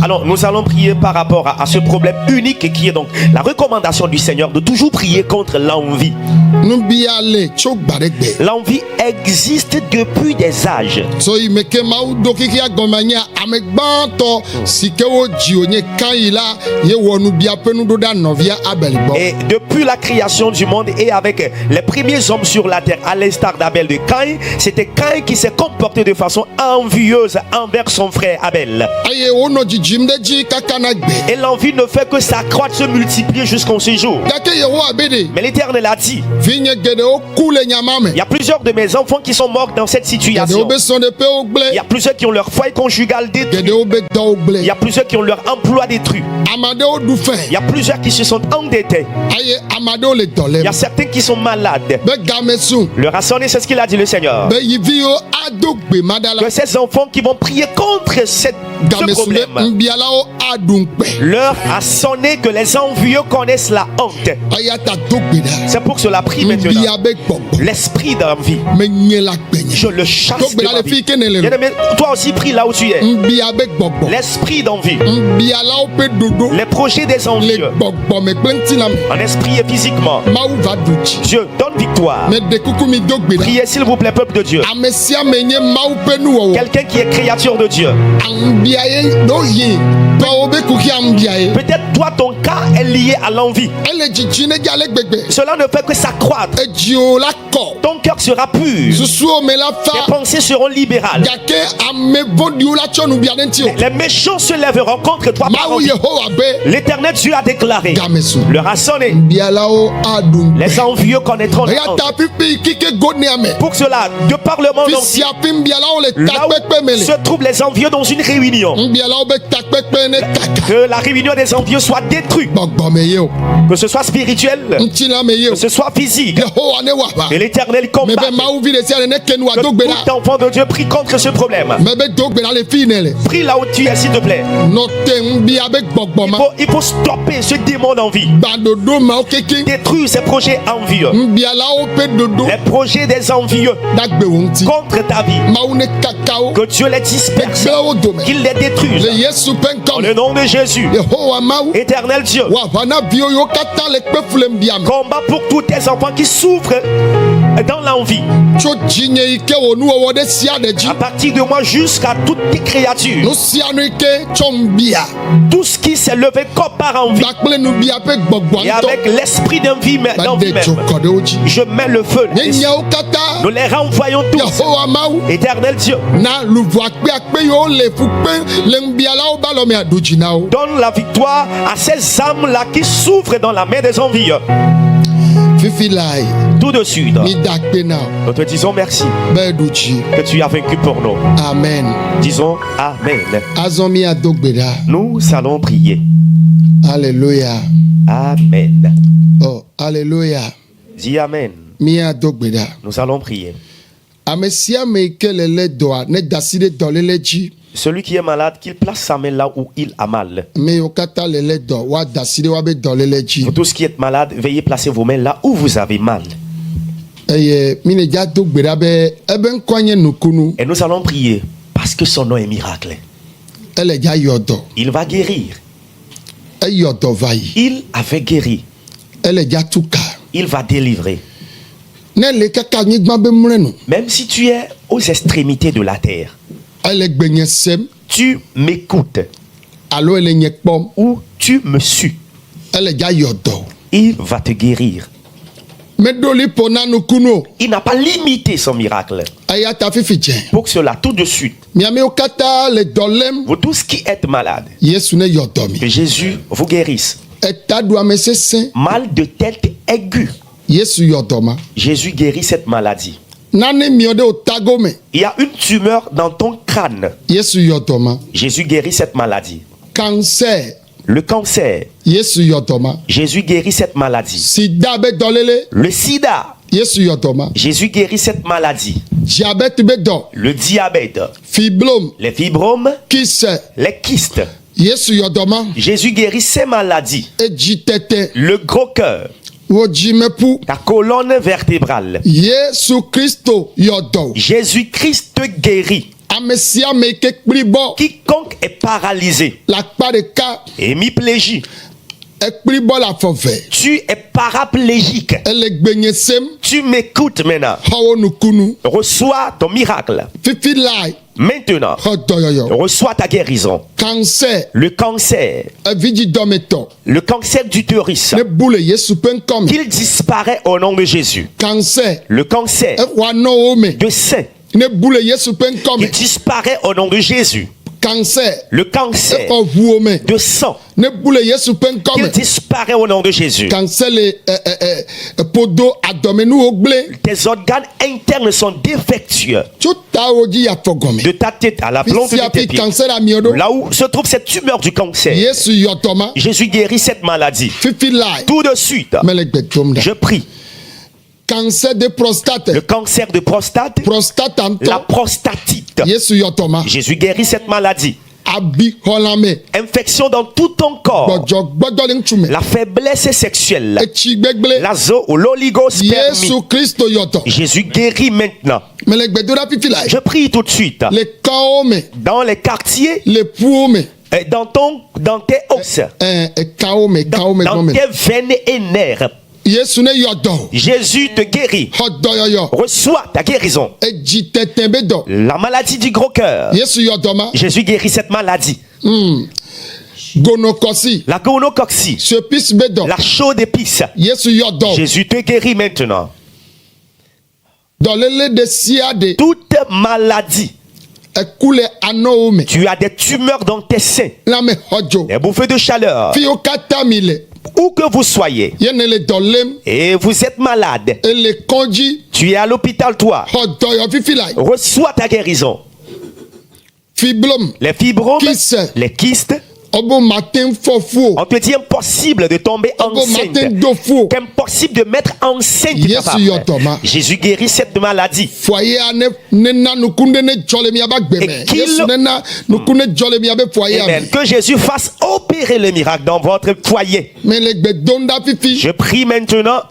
Alors nous allons prier par rapport à ce problème unique qui est donc la recommandation du Seigneur de toujours prier contre l'envie. L'envie existe depuis des âges. Et depuis la création du monde et avec les premiers hommes sur la terre, à l'instar d'Abel de Caïn, c'était Caïn qui s'est comporté de façon envieuse envers son frère Abel. Et l'envie ne fait que s'accroître, se multiplier jusqu'en ce jour. Mais l'Éternel a dit, il y a plusieurs de mes enfants qui sont morts dans cette situation. Il y a plusieurs qui ont leur foyer conjugal détruit. Il y a plusieurs qui ont leur emploi détruit. Il y a plusieurs qui se sont endettés. Il y a certains qui sont malades. Le rassonner, c'est ce qu'il a dit le Seigneur. Que ces enfants qui vont prier contre ce problème, leur a sonné que les envieux connaissent la honte. C'est pour cela prie maintenant. L'esprit d'envie, je le chasse de ma vie. Toi aussi prie là où tu es. L'esprit d'envie, les projets des envieux, en esprit et physiquement. Dieu donne victoire. Priez s'il vous plaît, peuple de Dieu. Quelqu'un qui est créature de Dieu, Peut-être toi, ton cas est lié à l'envie. Cela ne fait que s'accroître. Ton cœur sera pur. Tes pensées seront libérales. Les méchants se lèveront contre toi par envie. L'Éternel Dieu a déclaré. L'heure a sonné. Les envieux connaîtront le temps. Pour cela, de par le monde entier, là où se trouvent les envieux dans une réunion, que la réunion des envieux soit détruite, que ce soit spirituel, que ce soit physique, et l'Éternel combat. Que tout enfant de Dieu prie contre ce problème. Prie là où tu es, s'il te plaît. Il faut stopper ce démon d'envie. Détruire ces projets envieux. Les projets des envieux contre ta vie. Que Dieu les disperse, qu'il les détruise. Dans le nom de Jésus. Éternel Dieu, combat pour tous tes enfants qui souffrent dans l'envie. À partir de moi jusqu'à toutes tes créatures. Tout ce qui s'est levé comme par envie. Et avec l'esprit d'envie même, je mets le feu. Nous les renvoyons tous. Éternel Dieu, donne la victoire à ces âmes-là qui souffrent dans la main des envieux. Tout de suite, nous te disons merci que tu as vaincu pour nous. Amen. Disons Amen. Nous allons prier. Alléluia. Amen. Oh, Alléluia. Dis Amen. Nous allons prier. Celui qui est malade, qu'il place sa main là où il a mal. Pour tous qui êtes malades, veuillez placer vos mains là où vous avez mal. Et nous allons prier parce que son nom est miracle. Il va guérir. Il avait guéri. Il va délivrer. Même si tu es aux extrémités de la terre, tu m'écoutes ou tu me suis, il va te guérir. Il n'a pas limité son miracle. Pour cela, tout de suite, vous tous qui êtes malades, que Jésus vous guérisse. Mal de tête aigu, Jésus guérit cette maladie. Il y a une tumeur dans ton crâne. Jésus guérit cette maladie. Le cancer. Jésus guérit cette maladie. Le sida. Jésus guérit cette maladie. Le diabète. Les fibromes. Les kystes. Jésus guérit ces maladies. Le gros cœur. Ta colonne vertébrale. Jésus-Christ te guérit. Quiconque est paralysé, hémiplégie, tu es paraplégique, tu m'écoutes maintenant. Reçois ton miracle. Maintenant, reçois ta guérison. Le cancer. Le cancer d'utérus. Qu'il disparaît au nom de Jésus. Le cancer de sein. Il disparaît au nom de Jésus. Le cancer de sang. Il disparaît au nom de Jésus. Tes organes internes sont défectueux. De ta tête à la plante de tes pieds, là où se trouve cette tumeur du cancer, Jésus guérit cette maladie. Tout de suite, je prie. Le cancer de prostate, la prostatite, Jésus guérit cette maladie. Infection dans tout ton corps, la faiblesse sexuelle, l'oligospermie, Jésus guérit maintenant. Je prie tout de suite. Dans les quartiers, dans tes os, dans tes veines et nerfs, Jésus te guérit. Reçois ta guérison. La maladie du gros cœur. Jésus guérit cette maladie. La gonocoxie. La chaude épice. Jésus te guérit maintenant. Toute maladie. Tu as des tumeurs dans tes seins. Des bouffées de chaleur. Où que vous soyez. Et vous êtes malade. Tu es à l'hôpital, toi. Reçois ta guérison. Les fibromes, les kystes. On te dit impossible de tomber enceinte. Impossible de mettre enceinte ta femme. Jésus guérit cette maladie. Et que Jésus fasse opérer le miracle dans votre foyer. Je prie maintenant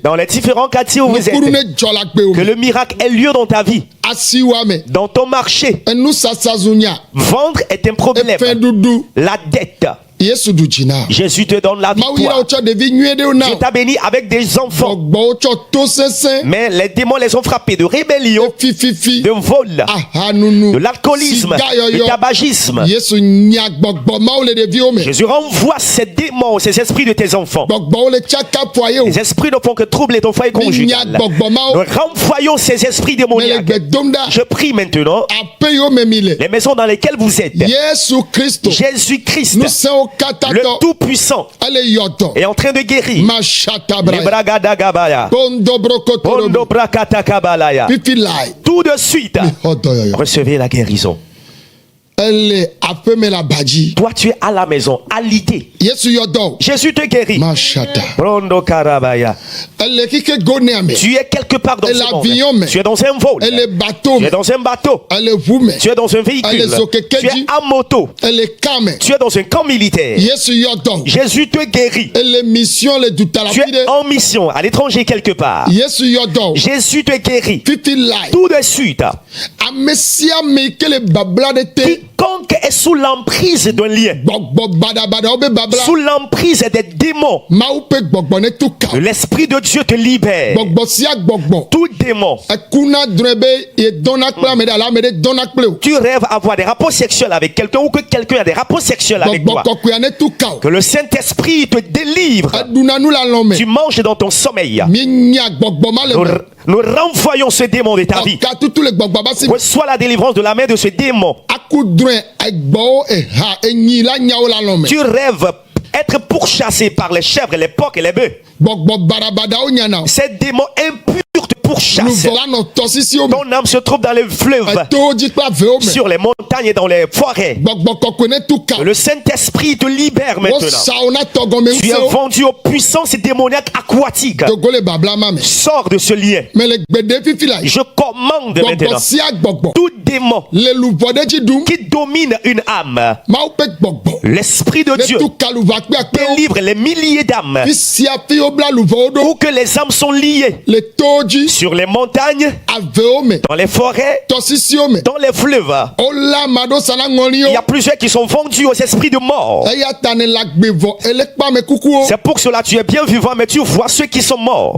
dans les différents quartiers où vous êtes, que le miracle ait lieu dans ta vie. Dans ton marché, vendre est un problème. La dette. Jésus te donne la victoire. Je t'ai béni avec des enfants. Mais les démons les ont frappés de rébellion, de vol, de l'alcoolisme, du tabagisme. Jésus renvoie ces démons, ces esprits de tes enfants. Les esprits ne font que troubler ton foyer conjugal. Nous renvoyons ces esprits démoniaques. Je prie maintenant les maisons dans lesquelles vous êtes. Jésus-Christ, le Tout-Puissant, est en train de guérir. Tout de suite, recevez la guérison. Toi, tu es à la maison, à l'idée. Jésus te guérit. Tu es quelque part dans ce monde. Tu es dans un vol. Tu es dans un bateau. Tu es dans un véhicule. Tu es en moto. Tu es dans un camp militaire. Jésus te guérit. Tu es en mission à l'étranger quelque part. Jésus te guérit. Tout de suite. Quiconque est sous l'emprise d'un lien, sous l'emprise des démons, l'Esprit de Dieu te libère. Tout démon. Tu rêves avoir des rapports sexuels avec quelqu'un ou que quelqu'un a des rapports sexuels avec toi. Que le Saint-Esprit te délivre. Tu manges dans ton sommeil. Nous renvoyons ce démon de ta vie. Reçois la délivrance de la main de ce démon. Tu rêves être pourchassé par les chèvres, les porcs et les bœufs. Ces démons impurs te pourchassent. Ton âme se trouve dans les fleuves, sur les montagnes et dans les forêts. Le Saint-Esprit te libère maintenant. Tu es vendu aux puissances démoniaques aquatiques. Sors de ce lien. Je commande maintenant tout démon qui domine une âme. L'Esprit de Dieu délivre les milliers d'âmes. Où que les âmes sont liées. Sur les montagnes, dans les forêts, dans les fleuves. Il y a plusieurs qui sont vendus aux esprits de mort. C'est pour cela que tu es bien vivant, mais tu vois ceux qui sont morts.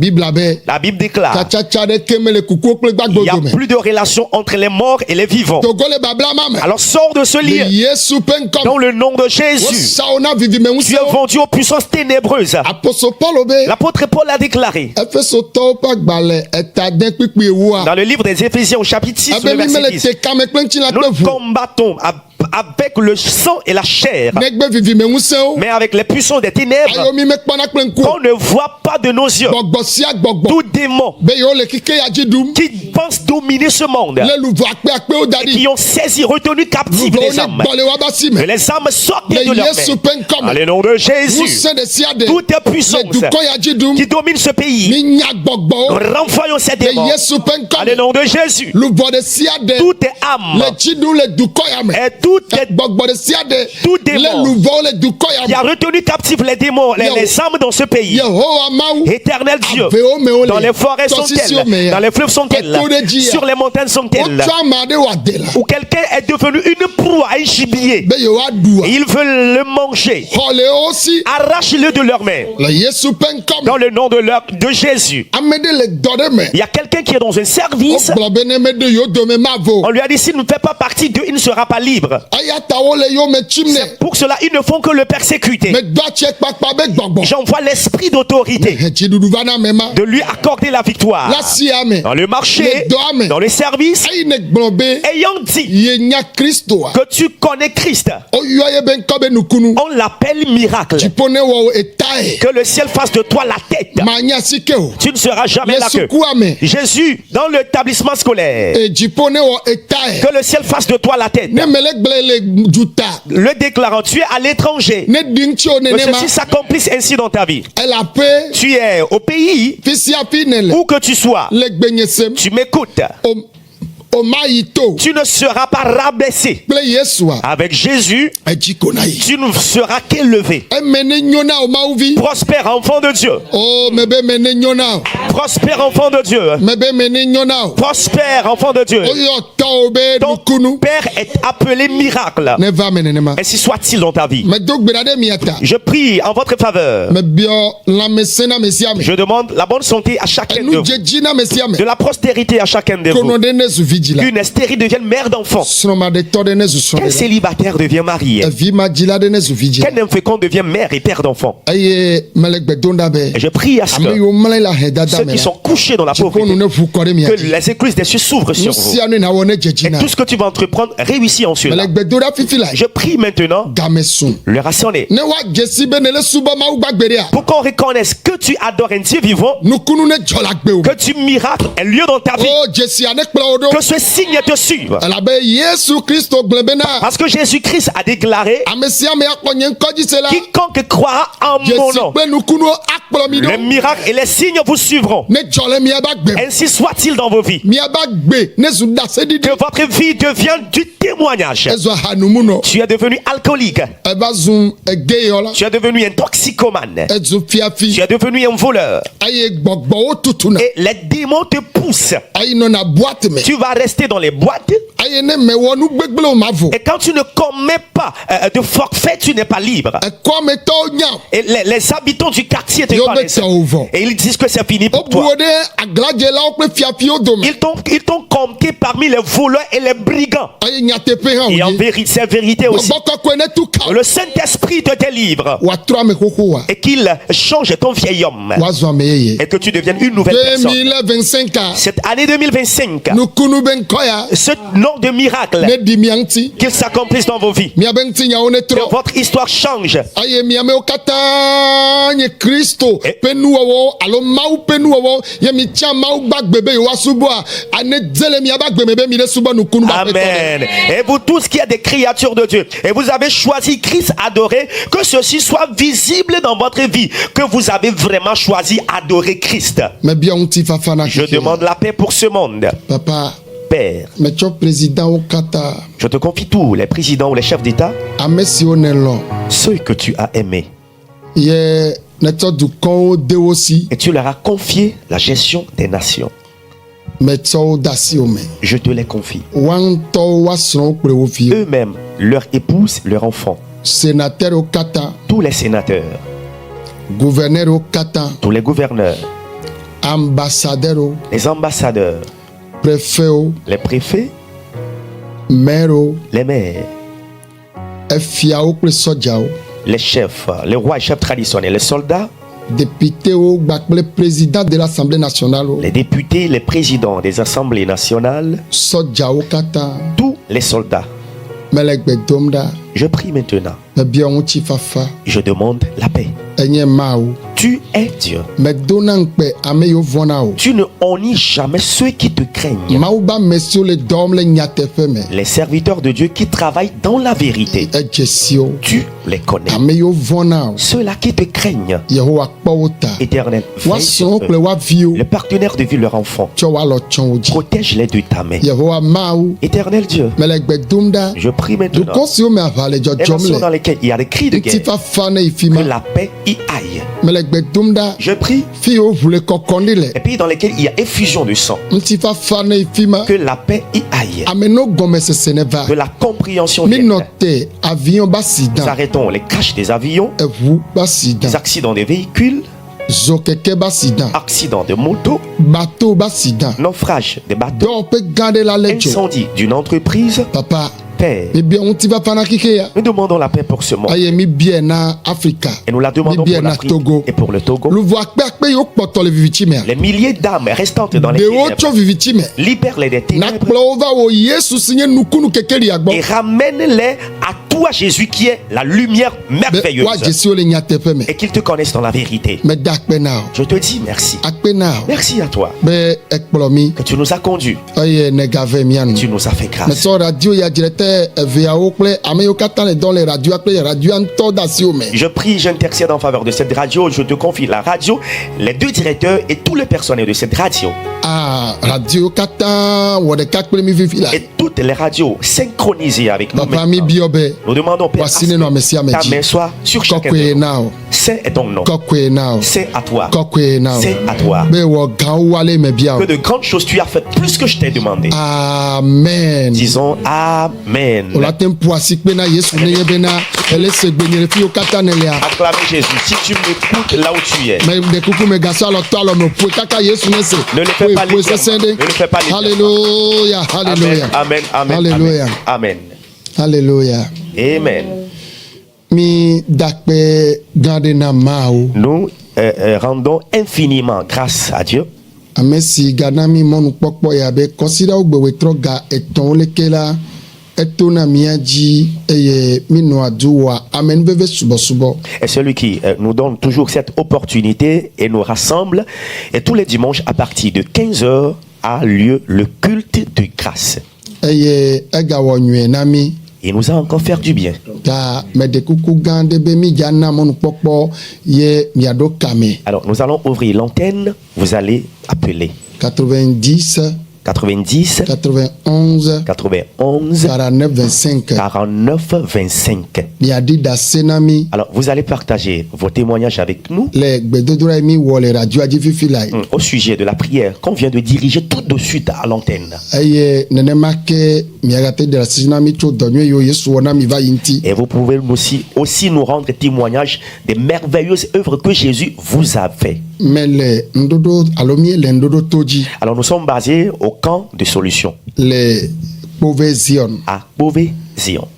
La Bible déclare il n'y a plus de relation entre les morts et les vivants. Alors sors de ce lien. Dans le nom de Jésus. Tu es vendu aux puissances ténébreuses. L'apôtre Paul a déclaré dans le livre des Éphésiens au chapitre 6 verset 10, nous combattons avec le sang et la chair, mais avec les puissances des ténèbres qu'on ne voit pas de nos yeux. Tout démon qui pense dominer ce monde et qui ont saisi, retenu captifs les âmes, que les âmes sortent de leur main. Dans le nom de Jésus, toute puissance qui domine ce pays, nous renvoyons ces démons. Dans le nom de Jésus, toute âme et toute tout démon qui a retenu captifs les démons, les âmes dans ce pays. Éternel Dieu, dans les forêts sont-elles, dans les fleuves sont-elles, sur les montagnes sont-elles, où quelqu'un est devenu une proie, un gibier, et ils veulent le manger. Arrache-le de leurs mains. Dans le nom de Jésus. Il y a quelqu'un qui est dans un service. On lui a dit, s'il ne fait pas partie d'eux, il ne sera pas libre. C'est pour cela, ils ne font que le persécuter. J'envoie l'esprit d'autorité de lui accorder la victoire. Dans le marché, dans les services, ayant dit que tu connais Christ, on l'appelle miracle. Que le ciel fasse de toi la tête. Tu ne seras jamais la queue. Jésus, dans l'établissement scolaire, que le ciel fasse de toi la tête. Le déclarant, tu es à l'étranger. Que ceci s'accomplisse ainsi dans ta vie. Tu es au pays, où que tu sois. Tu m'écoutes. Tu ne seras pas rabaissé. Avec Jésus, tu ne seras qu'élevé. Prospère enfant de Dieu. Prospère enfant de Dieu. Prospère enfant de Dieu. Ton père est appelé miracle. Ainsi soit-il dans ta vie. Je prie en votre faveur. Je demande la bonne santé à chacun de vous. De la prospérité à chacun de vous. Qu'une stérile devienne mère d'enfant. Qu'un célibataire devient marié. Qu'un infécond devient mère et père d'enfant. Et je prie à ce que ceux qui sont couchés dans la pauvreté, que les écluses des cieux s'ouvrent sur vous. Et tout ce que tu vas entreprendre réussit en cela. Je prie maintenant le rassembler pour qu'on reconnaisse que tu adores un Dieu vivant, que tu miracles un lieu dans ta vie, que ce signe te suive. Parce que Jésus-Christ a déclaré, quiconque croira en mon nom, les miracles et les signes vous suivront. Ainsi soit-il dans vos vies. Que votre vie devienne du témoignage. Tu es devenu alcoolique. Tu es devenu un toxicomane. Tu es devenu un voleur. Et les démons te poussent. Tu vas rester dans les boîtes. Et quand tu ne commets pas de forfait, tu n'es pas libre. Et les habitants du quartier te connaissent. Et ils disent que c'est fini pour toi. Ils t'ont compté parmi les voleurs et les brigands. Et en vérité, c'est vérité aussi. Le Saint-Esprit te délivre. Et qu'il change ton vieil homme. Et que tu deviennes une nouvelle personne. Cette année 2025, ce nom de miracle, qu'il s'accomplisse dans vos vies. Que votre histoire change. Amen. Et vous tous qui êtes des créatures de Dieu, et vous avez choisi Christ adoré, que ceci soit visible dans votre vie, que vous avez vraiment choisi adorer Christ. Je demande la paix pour ce monde. Papa, Père, je te confie tous les présidents ou les chefs d'État, ceux que tu as aimés, et tu leur as confié la gestion des nations. Je te les confie. Eux-mêmes, leurs épouses, leurs enfants, tous les sénateurs, tous les gouverneurs, les ambassadeurs, les préfets, les maires, les chefs, les rois et chefs traditionnels, les soldats, les présidents de l'Assemblée nationale, les députés, les présidents des assemblées nationales, tous les soldats. Je prie maintenant. Je demande la paix. Tu es Dieu. Tu ne honnis jamais ceux qui te craignent. Les serviteurs de Dieu qui travaillent dans la vérité. Tu les connais. Ceux-là qui te craignent. Éternel, le partenaire de vie, leur enfant. Protège-les de ta main. Éternel Dieu, je prie maintenant. Les nations dans lesquelles il y a des cris de guerre, que la paix y aille. Je prie. Et puis dans lesquels il y a effusion de sang, que la paix y aille. Que la compréhension vienne. Nous arrêtons les crashs des avions, les accidents des véhicules, accidents de moto, naufrage des bateaux, incendie d'une entreprise. Papa, Père, nous demandons la paix pour ce monde. Et nous la demandons pour l'Afrique et pour le Togo. Les milliers d'âmes restantes dans les ténèbres, libère-les des ténèbres et ramène-les à toi, Jésus, qui est la lumière merveilleuse, et qu'ils te connaissent dans la vérité. Je te dis merci. Merci à toi que tu nous as conduits. Tu nous as fait grâce. Je prie, j'intercède en faveur de cette radio. Je te confie la radio, les deux directeurs et tous les personnels de cette radio. Et toutes les radios synchronisées avec nous. Nous demandons, Père, ta main soit sur chacun de nous. C'est ton nom. C'est à toi. C'est à toi. Que de grandes choses tu as faites, plus que je t'ai demandé. Amen. Disons Amen. Acclamez Jésus. Si tu m'écoutes là où tu es, ne le fais pas légèrement. Ne le fais pas légèrement. Alléluia. Alléluia. Amen. Amen. Alléluia. Amen. Alléluia. Amen. Nous rendons infiniment grâce à Dieu. Et celui qui nous donne toujours cette opportunité et nous rassemble, et tous les dimanches à partir de 15h a lieu le culte de grâce. Il nous a encore fait du bien. Alors nous allons ouvrir l'antenne. Vous allez appeler 90 91 49 25. Alors vous allez partager vos témoignages avec nous au sujet de la prière qu'on vient de diriger tout de suite à l'antenne. Et vous pouvez aussi nous rendre témoignage des merveilleuses œuvres que Jésus vous a fait. Alors nous sommes basés au camp de solution. À Beauvais-Zion.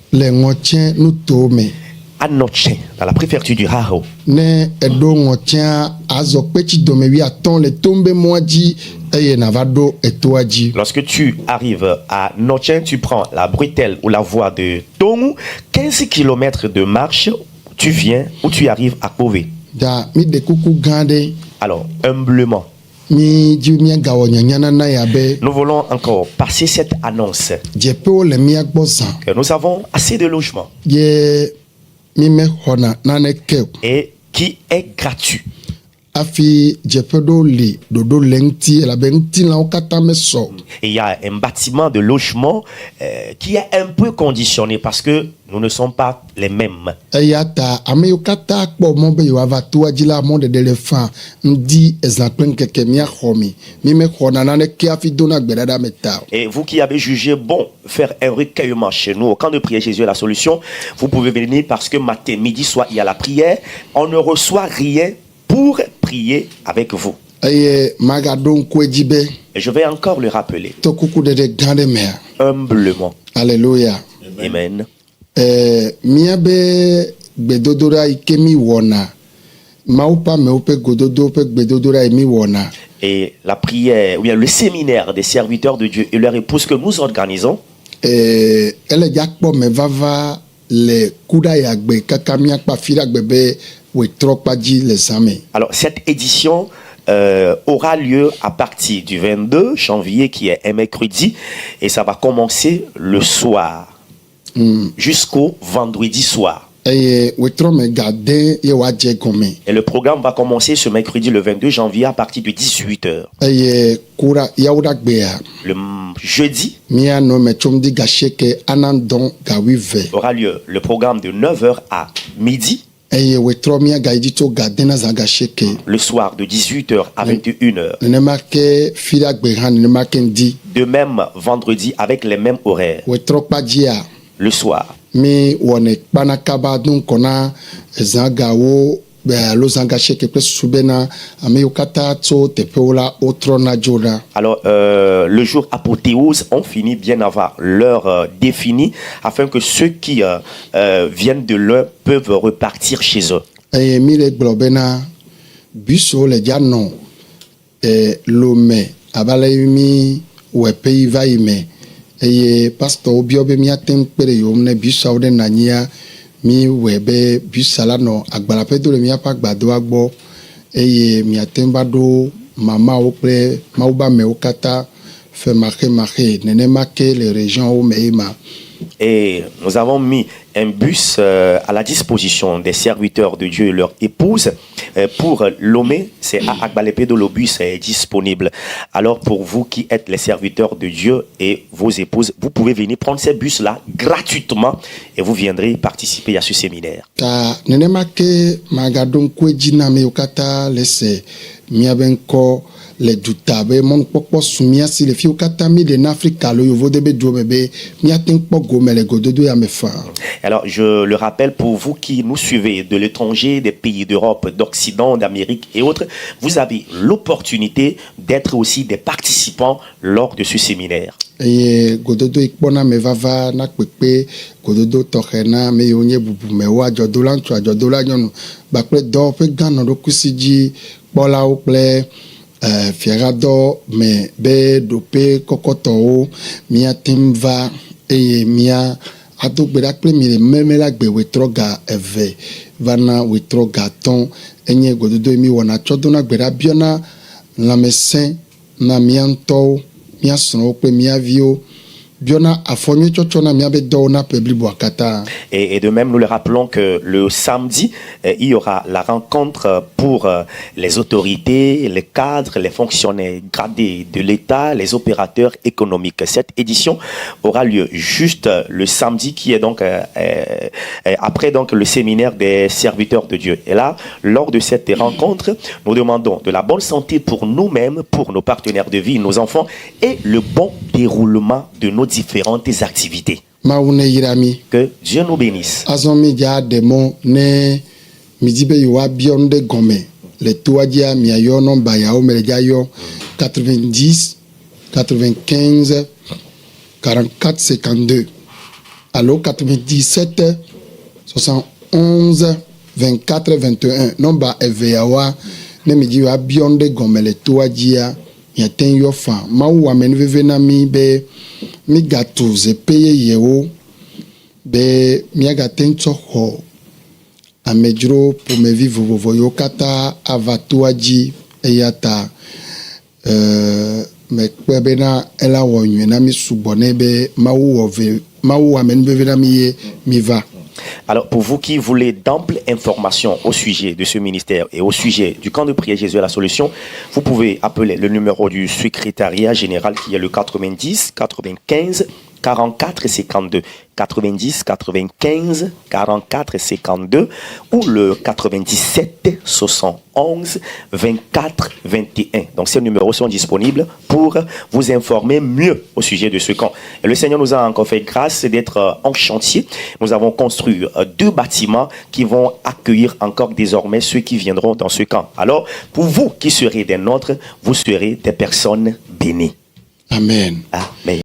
À Notchen, dans la préfecture du Haro. Lorsque tu arrives à Notchen, tu prends la bretelle ou la voie de Tongu, 15 km de marche, tu viens ou tu arrives à Beauvais. Alors, humblement, nous voulons encore passer cette annonce que nous avons assez de logements et qui est gratuit. Et il y a un bâtiment de logement qui est un peu conditionné parce que nous ne sommes pas les mêmes. Et vous qui avez jugé bon faire un recueillement chez nous au camp de prière Jésus est la solution, vous pouvez venir parce que matin, midi, soir, il y a la prière. On ne reçoit rien pour prier avec vous. Et je vais encore le rappeler. Humblement. Alléluia. Amen. Et la prière, ou bien le séminaire des serviteurs de Dieu et leur épouse que nous organisons, Alors, cette édition aura lieu à partir du 22 janvier, qui est un mercredi, et ça va commencer le soir jusqu'au vendredi soir. Et le programme va commencer ce mercredi le 22 janvier à partir de 18h. Le jeudi aura lieu le programme de 9h à midi. Le soir de 18h à 21h. De même vendredi avec les mêmes horaires. Le soir. Alors, le jour apothéose, on finit bien avant l'heure définie, afin que ceux qui viennent de l'heure peuvent repartir chez eux. Pasteur Obiobe miatem pere yomne bisa ode nania mi webe bisa la no agbala pedo le miapa gbado agbo eye miatem bado mama o pre mauba me okata fe marqué nene marqué les régions au meima. Et nous avons mis un bus à la disposition des serviteurs de Dieu et leur épouse pour Lomé. C'est à Agbalepedo, le bus est disponible. Alors pour vous qui êtes les serviteurs de Dieu et vos épouses, vous pouvez venir prendre ces bus-là gratuitement et vous viendrez participer à ce séminaire. Les doutables mon pokpo sumia si les filles katami de Afrique le yovo de bedo bébé miatin poko mele gododo ya mefa. Alors je le rappelle pour vous qui nous suivez de l'étranger, des pays d'Europe, d'Occident, d'Amérique et autres, vous avez l'opportunité d'être aussi des participants lors de ce séminaire. Et gododo ikpona me vava na pepe gododo tokhena me yonye bubu me wa jodolan tu jodola nyonu ba ple do pe gano do kusiji bola o ple fiagado me be dope kokoto mia timva eye mia adogbera ple mi memela gbe wetroga eve vana wetroga ton enye gododo mi wona chodona gbera biona la mesen na mianto mia sono pe mia vio. Et de même, nous le rappelons que le samedi, il y aura la rencontre pour les autorités, les cadres, les fonctionnaires gradés de l'État, les opérateurs économiques. Cette édition aura lieu juste le samedi, qui est donc après donc le séminaire des serviteurs de Dieu. Et là, lors de cette rencontre, nous demandons de la bonne santé pour nous-mêmes, pour nos partenaires de vie, nos enfants, et le bon déroulement de nos différentes activités. Que Dieu nous bénisse. 90 95 44 52. Allo 97 71 24 21. Nomba eveyawa ne midi wa bionde gome le toadia yaten yo fa ma wa men veve na mi be mi gatu ze peye yewo be mi agaten tsoho amejro pour me vivre vovo yo kata avatuaji eyata me kwebena ela wonwe na mi subone be ma wa men veve na mi va. Alors, pour vous qui voulez d'amples informations au sujet de ce ministère et au sujet du camp de prière Jésus est la solution, vous pouvez appeler le numéro du secrétariat général qui est le 90 95 44 52. 90 95 44 52 ou le 97 71 24 21. Donc ces numéros sont disponibles pour vous informer mieux au sujet de ce camp. Et le Seigneur nous a encore fait grâce d'être en chantier. Nous avons construit 2 bâtiments qui vont accueillir encore désormais ceux qui viendront dans ce camp. Alors pour vous qui serez des nôtres, vous serez des personnes bénies. Amen. Amen.